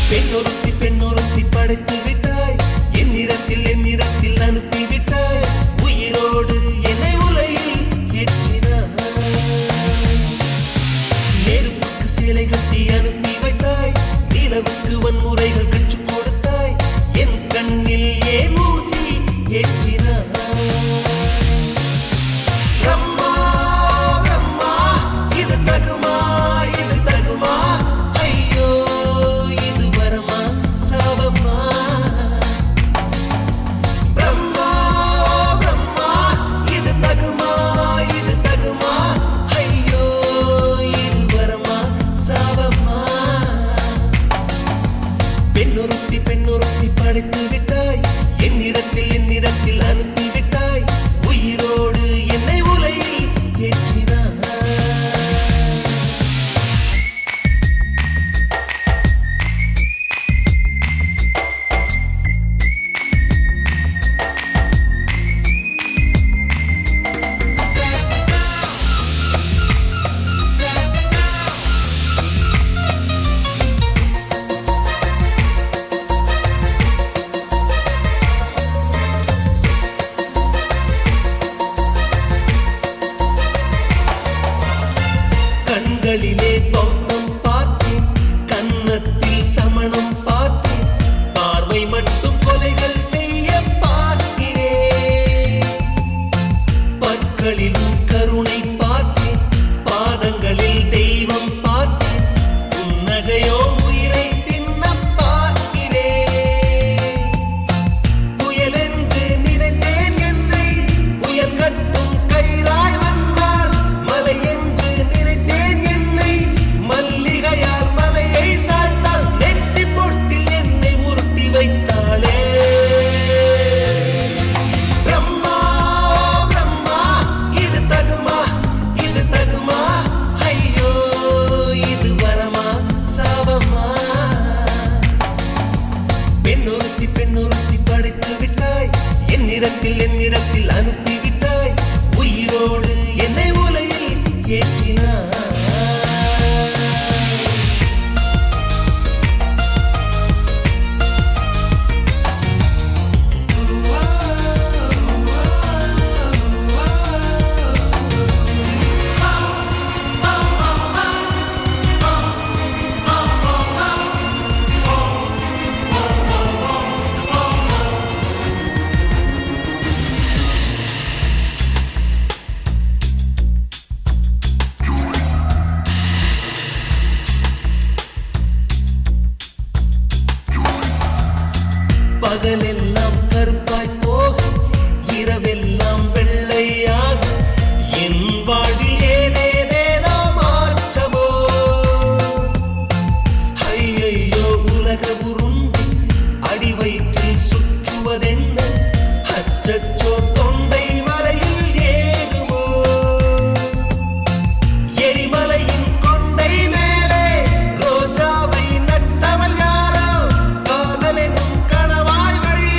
பெண்ணொருத்தி படைத்து விட்டாய் என்னிடத்தில் அனுப்பி விட்டாய் உயிரோடு என்னை உலையில் ஏற்றினாய் நெருப்புக்கு சேலை கட்டி அனுப்பி வைத்தாய் நிலவுக்கு வன்முறைகள் கற்றுக் கொடுத்தாய் என் கண்ணில் ஏன் ஊசி ஏற்றினாய் பிரம்மா பிரம்மா இது தகுமா ஐயோ இது வரமா சாபமா பிரம்மா பிரம்மா இது தகுமா ஐயோ இது வரமா சாபமா பெண்ணொருத்தி படைத்து விட்டாய் என்னிடத்தில் அனுப்பி விட்டாய் உயிரோடு என்னை உலையில் ஏற்றினாய் கண்களிலே பௌத்தம் பார்த்தேன் கன்னத்தில் சமணம் பார்த்தேன் பார்வை மட்டும் கொலைகள் செய்ய பார்க்கிறேன் பற்களிலும் கருணை பார்த்தேன் பாதங்களில் தெய்வம் பார்த்தேன் புன்னகையோ உயிரை தின்ன பார்க்கிறேன் புயல் என்று நினைத்தேன் என்னை புயல் கட்டும் கயிறாய் வந்தால் மலை என்று நினைத்தேன் என்னை மல்லிகையால் மலையை சாய்த்தால் நெற்றி பொட்டில் என்னை உருட்டி வைத்தாளே பிரம்மா பிரம்மா இது தகுமா ஐயோ இது வரமா சாபமா பெண்ணொருத்தி படைத்து விட்டாய் என்னிடத்தில் அனுப்பி விட்டாய் உயிரோடு என்னை உலையில் ஏற்றினாய் பகலெல்லாம் கருப்பாய் போக இரவெல்லாம் வெள்ளையாக என் வாழ்வில் ஏதேதேதோ மாற்றமோ ஐயையோ உலக உருண்டி அடி வயிற்றில் சுற்றுவதென்ன அச்சச்சோ தொண்டை வரையில் ஏகுமோ எரிமலையின் கொண்டை மேலே ரோஜாவை நட்டவள் யாரோ காதலெனும் கணவாய் வழி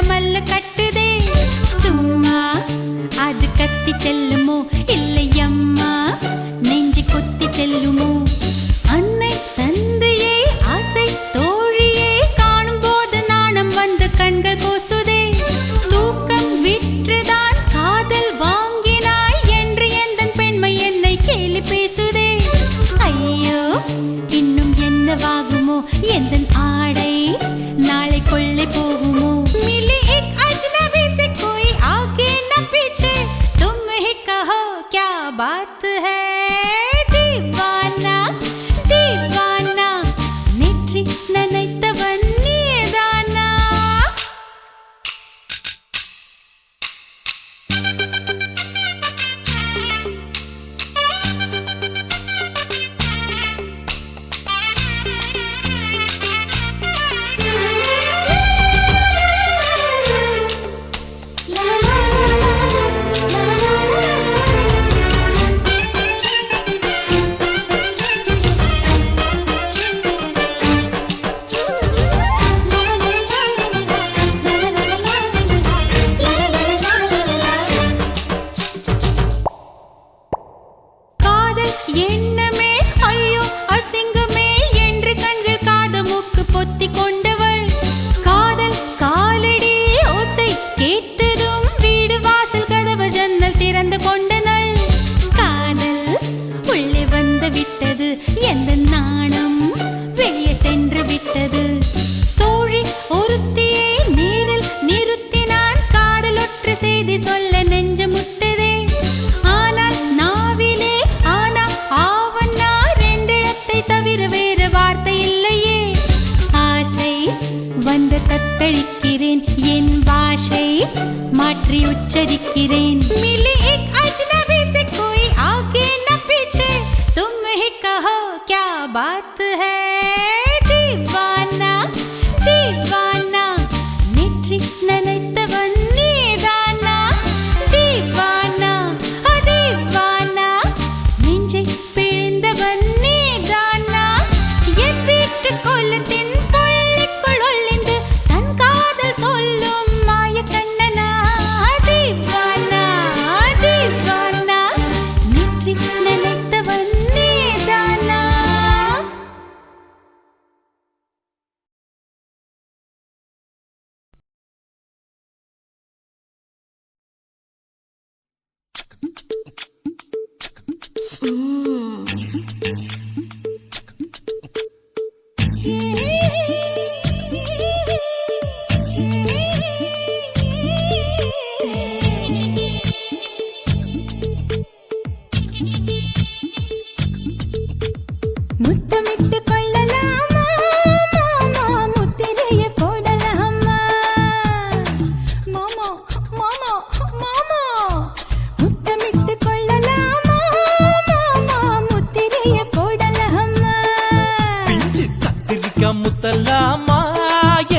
மல்ல கட்டுதே சும்மா அது கத்தி செல்லுமோ இல்லையம்மா நெஞ்சு கொத்தி செல்லுமோ அன்னை தந்தையே ஆசை தோழியே காணும் போது நாணம் வந்து கண்கள் கூசுதே தூக்கம் விற்றுதான் காதல் வாங்கினாய் என்று எந்தன் பெண்மை என்னை கேலி பேசுதே ஐயோ இன்னும் என்னவாகுமோ எந்தன் ஆடை நாளை கொள்ளை போகுமோ मिली एक अजनबी से कोई आगे न पीछे तुम ही कहो क्या बात है दीवाना दीवाना नेற்றி நினைத்தவன் நீதானா காதல் எண்ணமே ஐயோ அசிங்கமே என்று கண்கள் காதமுக்கு பொத்தி கொண்டவள் காதல் காலடி ஓசை கேட்டதும் வீடு வாசல் கதவு ஜன்னல் திறந்து கொண்டனள் காதல் உள்ளே வந்து விட்டது எந்த நாணம் வெளியே சென்று விட்டது தோழி ஒருத்தியை நேரில் நிறுத்தினான் காதல் ஒற்று செய்தி சொல்ல நெஞ்சு முட்டதே ஆனால் நாவிலே ஆனா ஆவன்னா ரெண்டிடத்தை தவிர வேறு வார்த்தை இல்லையே ஆசை வந்து தத்தளிக்கிறேன் என் பாஷை மாற்றி உச்சரிக்கிறேன் मिली एक अजनबी से कोई आगे न पीछे तुम ही कहो क्या बात है दीवाना दीवाना नेற்றி நினைத்தவன் நீதானா दीवाना दीवाना நெஞ்சை பிழிந்தவன் நீதானா என் வீட்டு கொல்லத்தின் பள்ளிக்குள் ஒளிந்து தன் காதல் சொல்லும் மாய கண்ணனா दीवाना दीवाना நேற்றி நினைத்தவன் நீதானா முத்தமிட்டு கொள்ளலாமா மாமா முத்திரைய போடலாமா மாமா மாமா மாமா முத்தமிட்டு கொள்ளலாமா மாமா முத்திரைய போடலாமா பிஞ்சு கத்திரிக்கா முத்தலாமா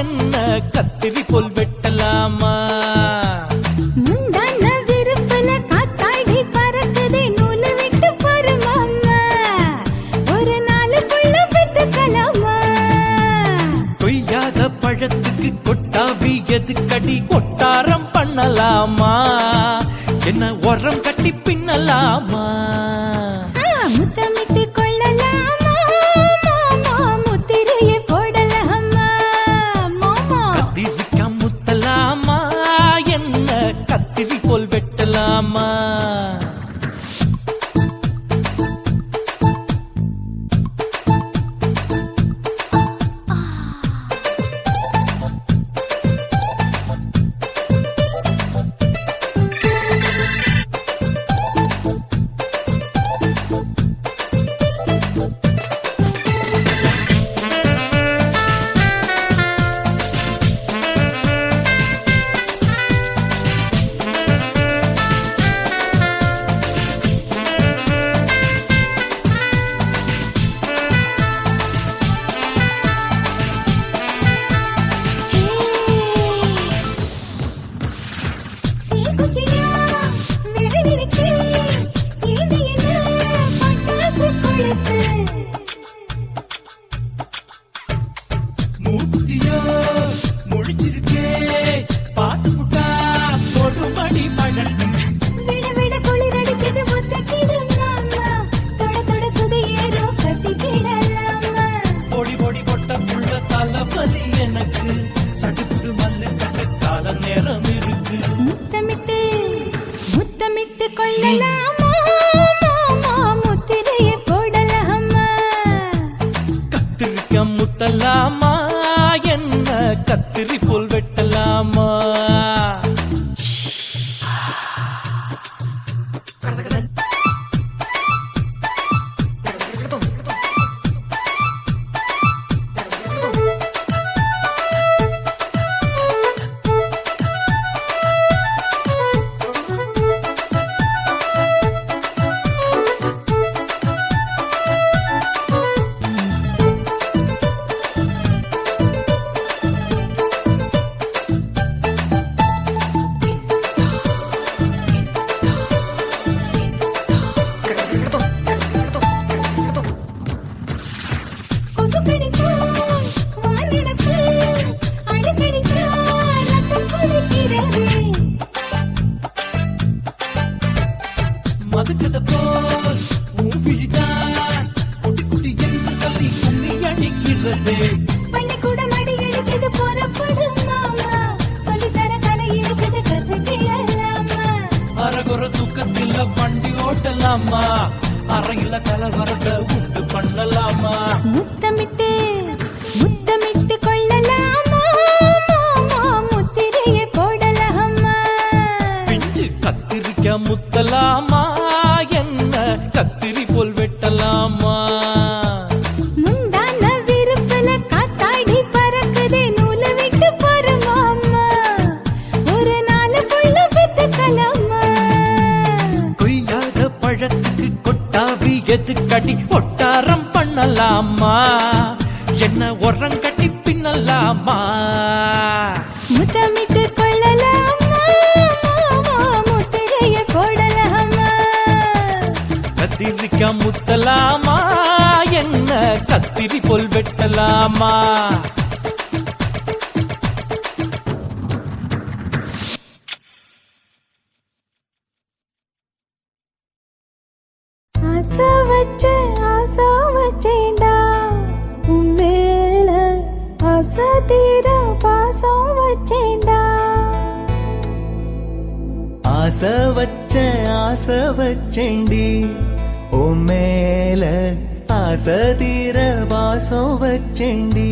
என்ன கத்திரி போல் வெட்டலாமா முந்தான விருப்பல காத்தாடி பறக்குதே நூலு விட்டு போறமாமா ஒரு நாளுக்குள்ள பெத்துக்கலாமா கொய்யாத பழத்துக்கு கொட்டாவி எதுக்கடி கொட்டாரம் பண்ணலாமா என்ன உரம் கட்டி பின்னலாமா முத்தமிட்டு கொள்ளலாமா மாமா முத்திரைய போடலாமா மாமா கத்திரிக்கா முத்தலாமா என்ன கத்திரி போல் வெட்டலாமா நேரம் இருக்கு. முத்தமிட்டு முத்தமிட்டு கொள்ளலாமா மாமா முத்திரையை போடலாமா கத்திரிக்க முத்தலாமா என்ன கத்திரி போல் வெட்டலாமா கொசு கடிச்சா வானிடப்பு அடிக்கடிச்சா ரத்தம் குளிக்கிறது மதுக்கத போல் விழிதான் குட்டி குட்டி என்று சொல்லி கும்மி அடிக்கிறது. பள்ளிக்கூட மடி எடுக்குது புறப்படும் மாமா சொல்லித்தர கலை இருக்குது கத்துக்கலாமா அரகுற தூக்கத்தில் வண்டி ஓட்டலாமா அறையில கலவரத்தை உண்டு பண்ணலாமா முத்தமிட்டு முத்தமிட்டு கொள்ளலாமா மாமா முத்திரையை போடலாமா பிஞ்சு கத்திரிக்க முத்தலாமா என்ன கத்திரி போல் வெட்டலாமா முந்தான விருப்பல காத்தாடி பறக்குதே நூல விட்டு போற மாமா ஒரு நாளுக்குள்ள பெத்துக்கலாமா கொய்யாத பழத்துக்கு கொட்டாவி எதுக்கடி ஒட்டாரம் பண்ணலாமா என்ன உரங்கட்டி பின்னலாமா முத்தமிட்டு கொள்ளலாமா மாமா முத்திரையை போடலாமா கத்திரிக்க முத்தலாமா என்ன கத்திரி போல் வெட்டலாமா ஆசை வச்சேண்டா உன் மேல ஆசை தீர பாசம் வச்சேண்டா ஆசை வச்சேண்டி ஓ மேல ஆசை தீர வாசம் வச்சேண்டி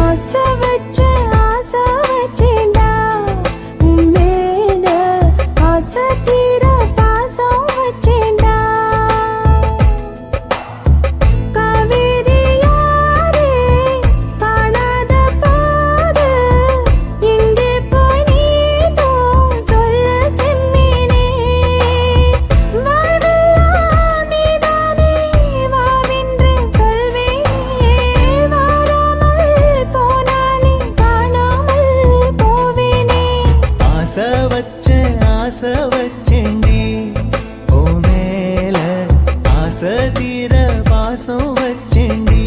ஆசை வச்சேண்டா உன் மேல ஆசை தீர பாசம் வச்சேண்டா காவேரி யாரே காணாத பாது எங்கே போய் நீதோ சொல்ல செம்மீனே வாழ்வெல்லாம் நீதானே வாவென்று சொல்வேனே வாராமல் போனாலே காணாமல் போவேனே ஆசை வச்சேண்டி ஓ மேல ஆசை தீர வாசம் வச்சேண்டி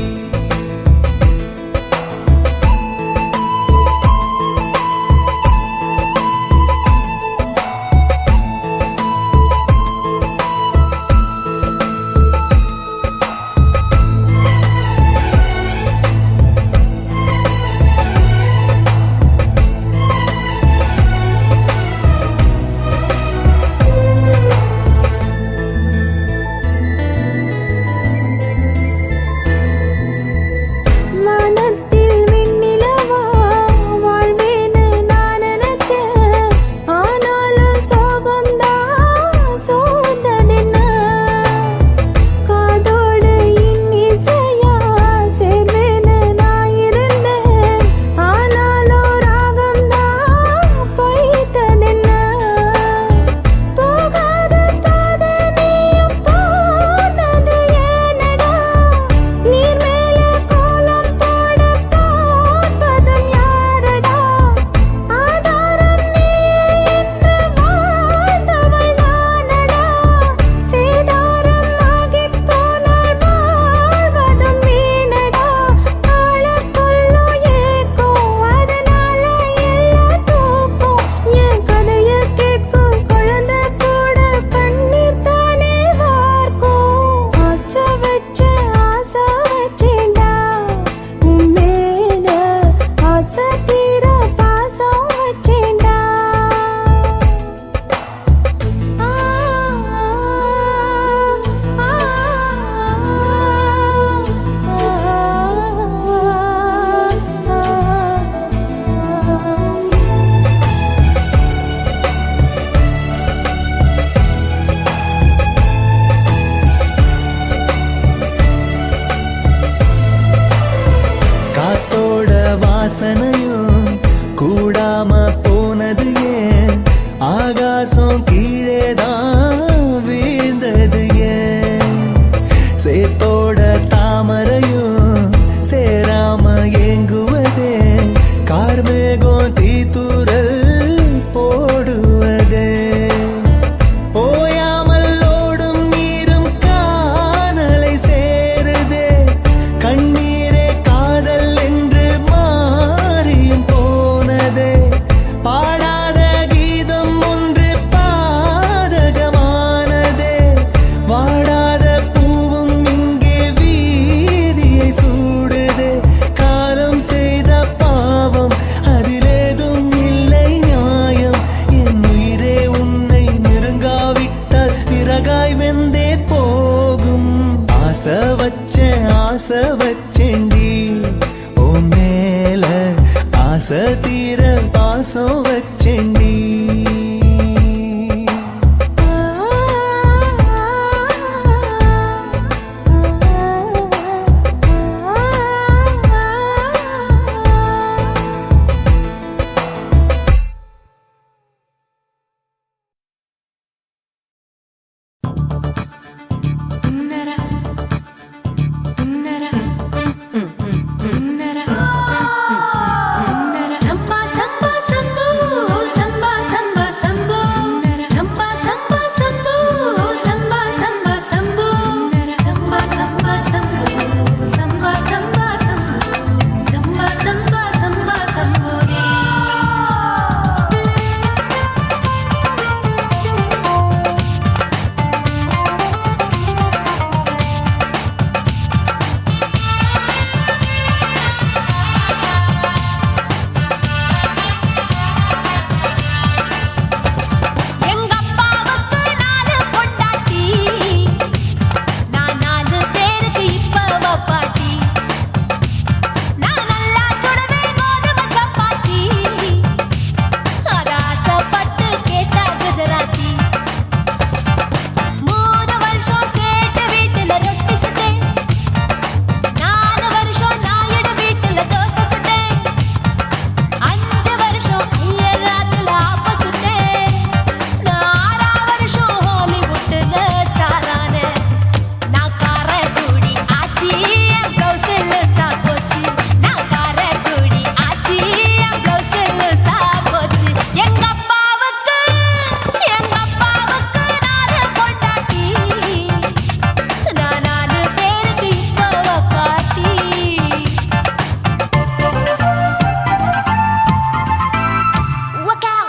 வாசனையும் கூடாம போனது ஏன் ஆகாசம் கீழேதான் வீழ்ந்தது ஏன் சேத்தோட தாமரையும் சேராம ஏங்குவதே கார்மேகம் தீத்துரல் போடுவதே ஓயாமல் ஓடும் நீரும் காணலை சேருதே கண்ணீரே காதல் என்று மாறியும் போனதே பாடாத கீதம் ஒன்று பாதகமானதே வாடாத பூவும் இங்கே வீதியை சூடுதே காலம் செய்த பாவம் அதிலேதும் இல்லை நியாயம் என் உயிரே உன்னை நெருங்காவிட்டால் பிறகாய் வெந்தே போகும் ஆசை வச்சேன்டி ஓ மேல ஆசை தீர பாசம் வச்சேன்டி சம்பா சம்பா சம்போ சம்பா சம்பா சம்போ சம்பா சம்பா சம்போ சம்பா சம்பா சம்போ சம்பா சம்பா சம்போ சம்பா சம்பா சம்போ சம்பா சம்பா சம்பா சம்போ எங்க அப்பாவுக்கு 4 பொண்டாட்டி நான் 4 பேருக்கு இப்ப பாட்டி நான் நல்லா சுடுவேன் கோதுமை சப்பாத்தி ஆசைப்பட்டு கேட்டா குஜராத்தி 3 வருஷம் சேட்டு வீட்டுல ரொட்டி சுட்டேன் 4 வருஷம் நாயுடு வீட்டுல தோசை சுட்டேன் 5 வருஷம் ஐயராத்துல ஆப்ப சுட்டேன் நான் 6 வருஷம் ஹாலிவுட்ல ஸ்டாரான நான் காரக்குடி ஆச்சி என் பிளவுஸ்ல சாப்போச்சு நான் காரக்குடி ஆச்சி என் பிளவுஸ்ல சாப்போச்சு எங்க அப்பாவுக்கு 4 பொண்டாட்டி நான் 4 பேருக்கு இப்ப பாட்டி Look out!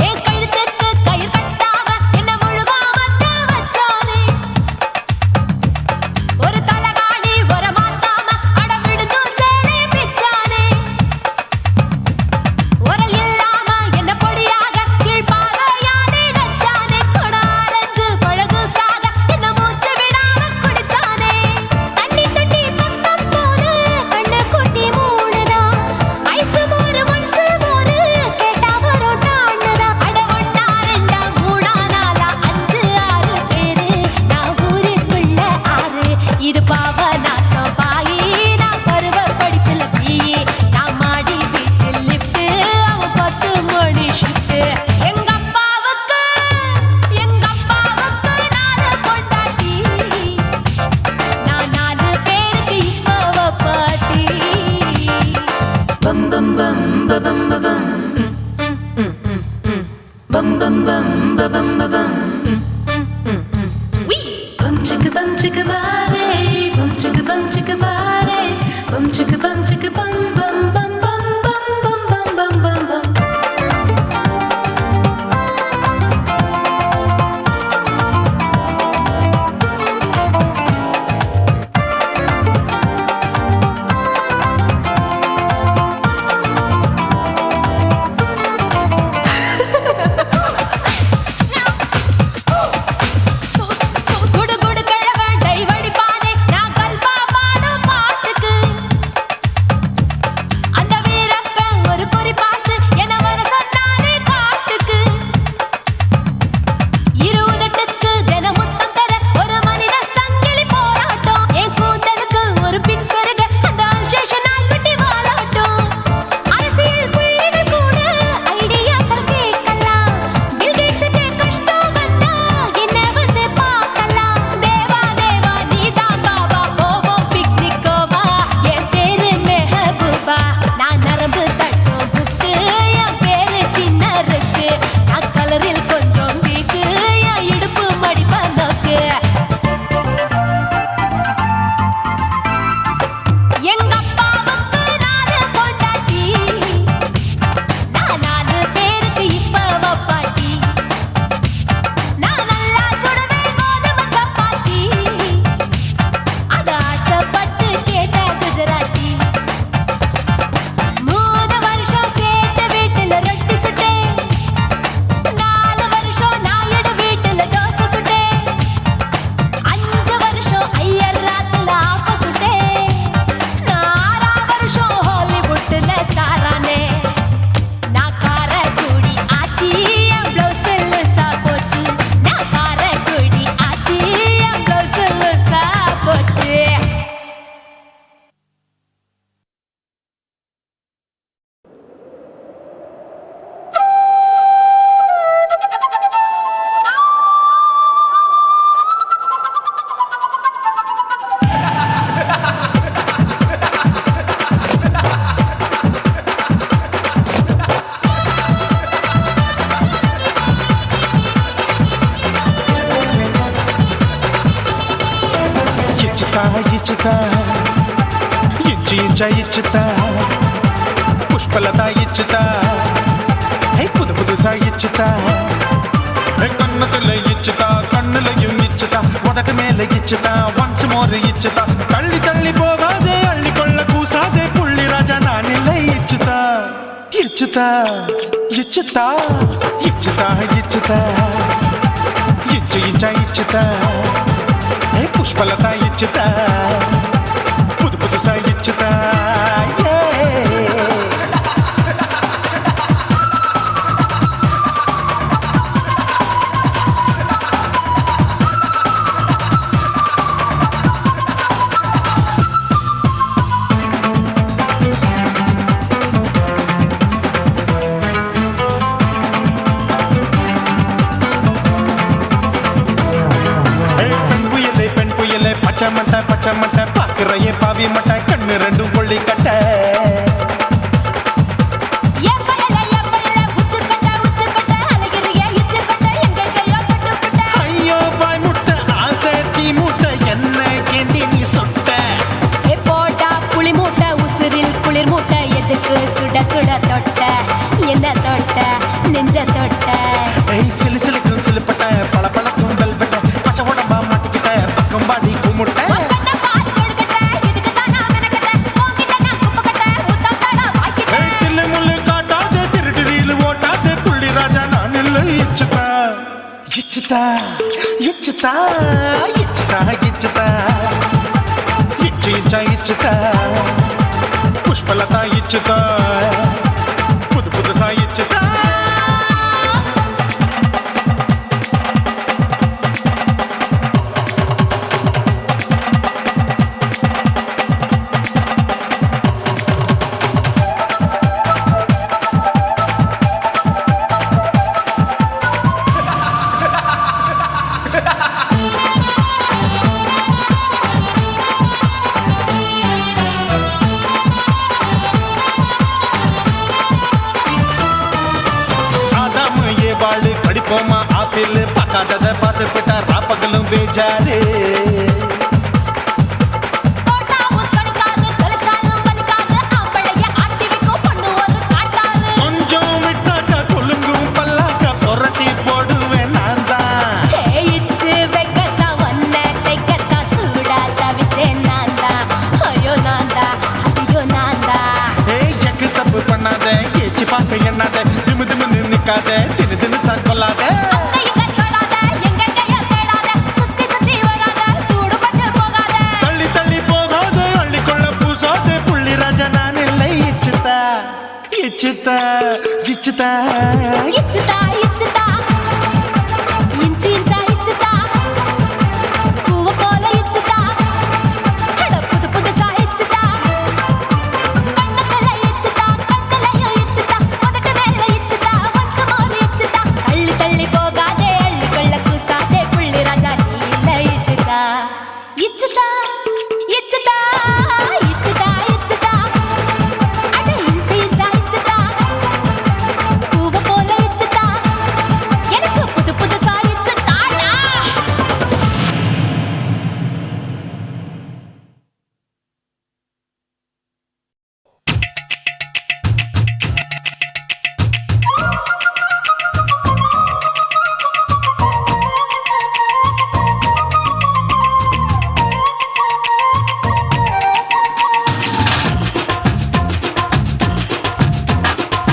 என் கழுத்துக்கு கயிறு கட்டாம என்ன முழுகாம வச்சானே ஒரு தலகாணி ஒரு மாத்தாம அடவிடுது சேலை பிச்சானே உரல் இல்லாம என்ன பொடியாக கீழ்பாகையாலே நச்சானே கொடாரஞ்சு பழகு சாக என்ன மூச்சு விடாம குடிச்சானே தண்ணி தொட்டி பக்கம் போன கண்ணு கொட்டி மூணுதா ஐசு மோரு ஒன்சு மோரு கேட்டா வரும் டான்னுதா அட 1 2 3 4 5 6 பேரு நான் ஊருக்குள்ள 6 இது பாவநாசம் பாயி நான் பருவ படிப்புல பிஏ நான் மாடி வீட்டில் லிஃப்ட் அவன் 10 மணி ஷிஃப்ட் எங்க அப்பாவுக்கு 4 பொண்டாட்டி நான் 4 பேருக்கு இப்ப பாட்டி பம் பம் பம் பம் பம் bum bum bum bum bum bum wee bum chicka body bum chicka body bum chicka bum bum bum bum bum bum bum bum bum bum ఇచ్చుతా ఇచ్చుతా Pushpalatha ఇచ్చుతా புது புதுசா இச்சுதா கண்ணத்துல இச்சுதா கண்ணுலையும் இச்சுதா உதட்டு மேல இச்சுதா ஒன்ஸ் மோர் இச்சுதா தள்ளி தள்ளி போகாதே அள்ளி கொள்ள கூசாதே புள்ளி ராஜா நான் இல்லை இச்சுதா இச்சுதா இச்சுதா இச்சுதா இச்சுதா இச்சுதா புஷ்பலதா இச்சுதா புது புதுசா இச்சுதா பச்சை மட்டை பாக்குறையே பாவி மட்டை கண்ணு ரெண்டும் கொள்ளி கட்ட ஐயோ பாய் முட்டை ஆசை தீ மூட்டை என்ன கேண்டி நீ சொட்ட போட்டா புளி மூட்டை உசுரில் குளிர் மூட்டை எதுக்கு சுட சுட தொட்ட என்ன தொட்ட நெஞ்ச தொட்ட சிலு சிலுக்கும் சிலுப்பட்ட பல பழக்கும் வெல்வெட்ட பச்சை உடம்பா மாட்டிக்கிட்ட பக்கம் பாடி குமுட்ட இச்சுதா இச்சுதா இச்சுதா இச்சுதா இச்சுதா இச்சுதா புஷ்பலதா இச்சுதா புது புதுசா இச்சுதா படிப்போமா ஆப்பிள் பார்க்காதத பார்த்து விட்டா ராப்பகலும் பேஜாரு கொஞ்சம் விட்டாக்க கொலுங்கும் பல்லாக்க புரட்டி போடுவேன் நான் தான் எக்கு தப்பு பண்ணாத ஏச்சி பார்க்க எண்ணாத திமு திமு நிக்காத தினு தினு சாக்கொள்ளாத தள்ளி தள்ளி போகாத அள்ளி கொள்ள பூசாத புள்ளி ராஜா நான் இல்லை இச்சுதா இச்சுதா இச்சுதா இச்சுதா இச்சுதா இஞ்சி இஞ்சா இச்சுதா பூவ போல இச்சுதா புது புதுசா இச்சுதா கண்ணத்துல இச்சுதா கட்டலையும் இச்சுதா உதட்டு மேல இச்சுதா வம்சம் ஒரு இச்சுதா தள்ளி தள்ளி போகாதே அள்ளி கொள்ள கூசாதே புள்ளி ராஜா நீ இல்ல இச்சுதா இச்சுதா இச்சுதா இச்சுதா இச்சுதா அட இஞ்சி இஞ்சா இச்சுதா பூவ போல இச்சுதா எனக்கு புது புதுசா இச்சுதாடா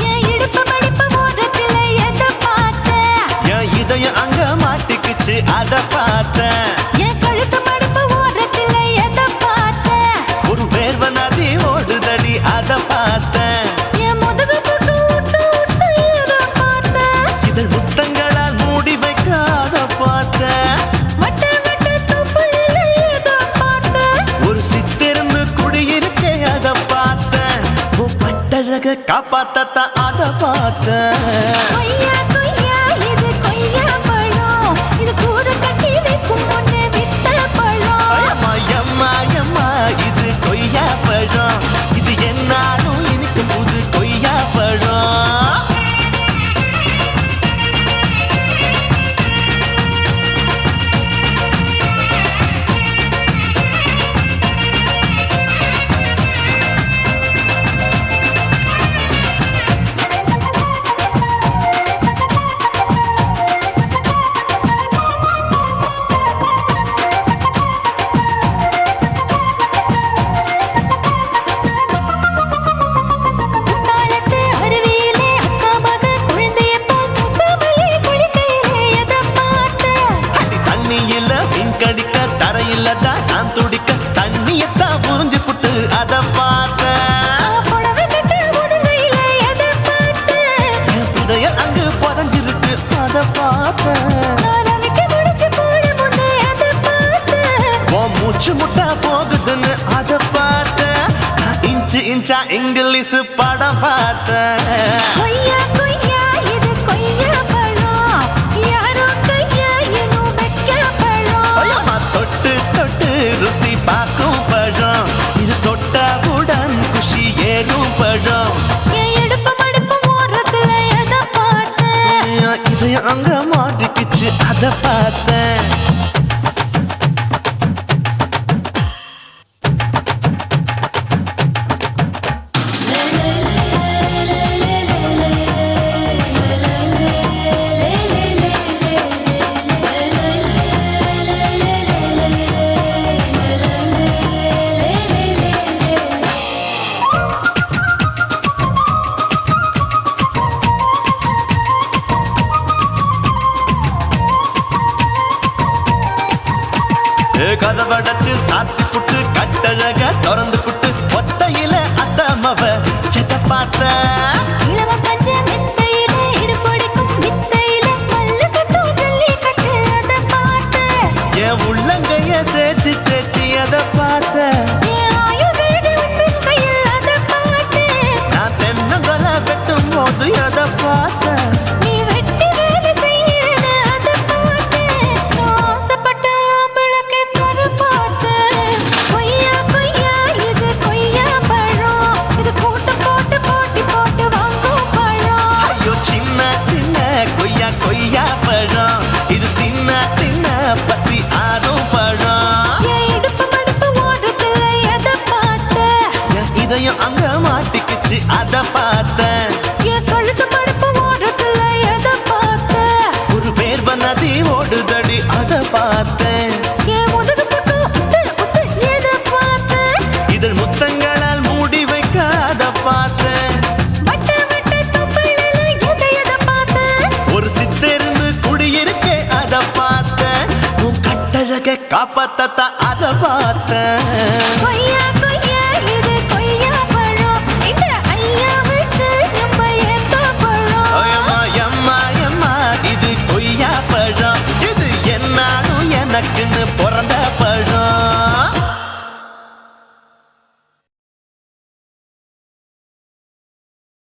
என் இடுப்பு மடிப்பு ஓரத்துல எதை பார்த்தேன் என் இதயம் அங்க மாட்டிக்குச்சு அத பார்த்தேன் என் கழுத்து மடிப்பு ஓரத்துல எதை பார்த்தேன் ஒரு வேர்வ நதி ஓடுதடி அத பார்த்தேன் என் முதுகு புட்டு ஊத்து ஊத்து எதை பார்த்தேன் இதழ் முத்தங்களால் மூடி வைக்க அத பார்த்தேன் வட்ட வட்ட தொப்புள்ள எதை பார்த்தேன் ஒரு சித்திரந்து குடியிருக்க அத பார்த்தேன் உன் பட்டழக காப்பாத்தத்தான் அத பார்த்தேன் கொய்யா கொய்யா இது கொய்யா பழம் இது கூடு கட்டி வைக்கும் முன்னே வித்த பழம் அம்மா அம்மா அம்மா இன்ச்சா இங்கிலீஷ் படம் பார்த்தேன். கொய்யா கொய்யா இது கொய்யா பழம் யாரோ கையா இன்னும் வைக்க பழம் ஐயம்மா, தொட்டு தொட்டு ருசி பார்க்கும் பழம் இது தொட்டவுடன் குஷி ஏறும் பழம். என் இடுப்பு மடுப்பு ஓரத்துல எதை பார்த்தேன் இது அங்க மாட்டிக்கிச்சு அத பார்த்தேன். கதவடைச்சு சாத்தி புட்டு கட்டழக திறந்து புட்டு ஒத்தையில அத்தமவ செத்த பார்த்த. இளவ பஞ்ச மெத்தையில இடுப்பொடிக்கும் வித்தையில பல்லு கட்டும் ஜல்லி கட்டு அதை பார்த்தேன் என் உள்ளங்கைய தேய்ச்சி தேய்ச்சி அத பார்த்த. என் ஆயுர்வேத உந்தன் கையில் அதை பார்த்தேன் நான் தென்னங்கொலை வெட்டும் போது அத பார்த்த. நீ வெட்டி வேலை செய்யறத அதை பார்த்தேன் நான் ஆசைப்பட்ட ஆம்பளக்கு தர பார்த்தேன் கொய்யா கொய்யா இது கொய்யா பழம் இது போட்டு போட்டு போட்டி போட்டு வாங்கும் பழம் ஐயோ சின்ன சின்ன கொய்யா கொய்யா பழம் இது தின்ன தின்ன பசி ஆறும் பழம். என் இடுப்பு மடுப்பு ஓரத்துல எதை பார்த்தேன் என் இதயம் அங்க மாட்டிக்கிச்சு அத பார்த்தேன். என் கழுத்து மடுப்பு ஓரத்துல எதை பார்த்தேன் ஒரு வேர்வ நதி ஓடுதடி அத பார்த்தேன். என் முதுகு புட்டு உத்து உத்து எதை பார்த்தேன் இதழ் முத்தங்களால் மூடி வைக்க அத பார்த்தேன். வட்ட வட்ட தொப்பையில எதை பார்த்தேன் ஒரு சித்தெருந்து குடியிருக்க அத பார்த்தேன். உன் கட்டழக காப்பாத்தத்தான்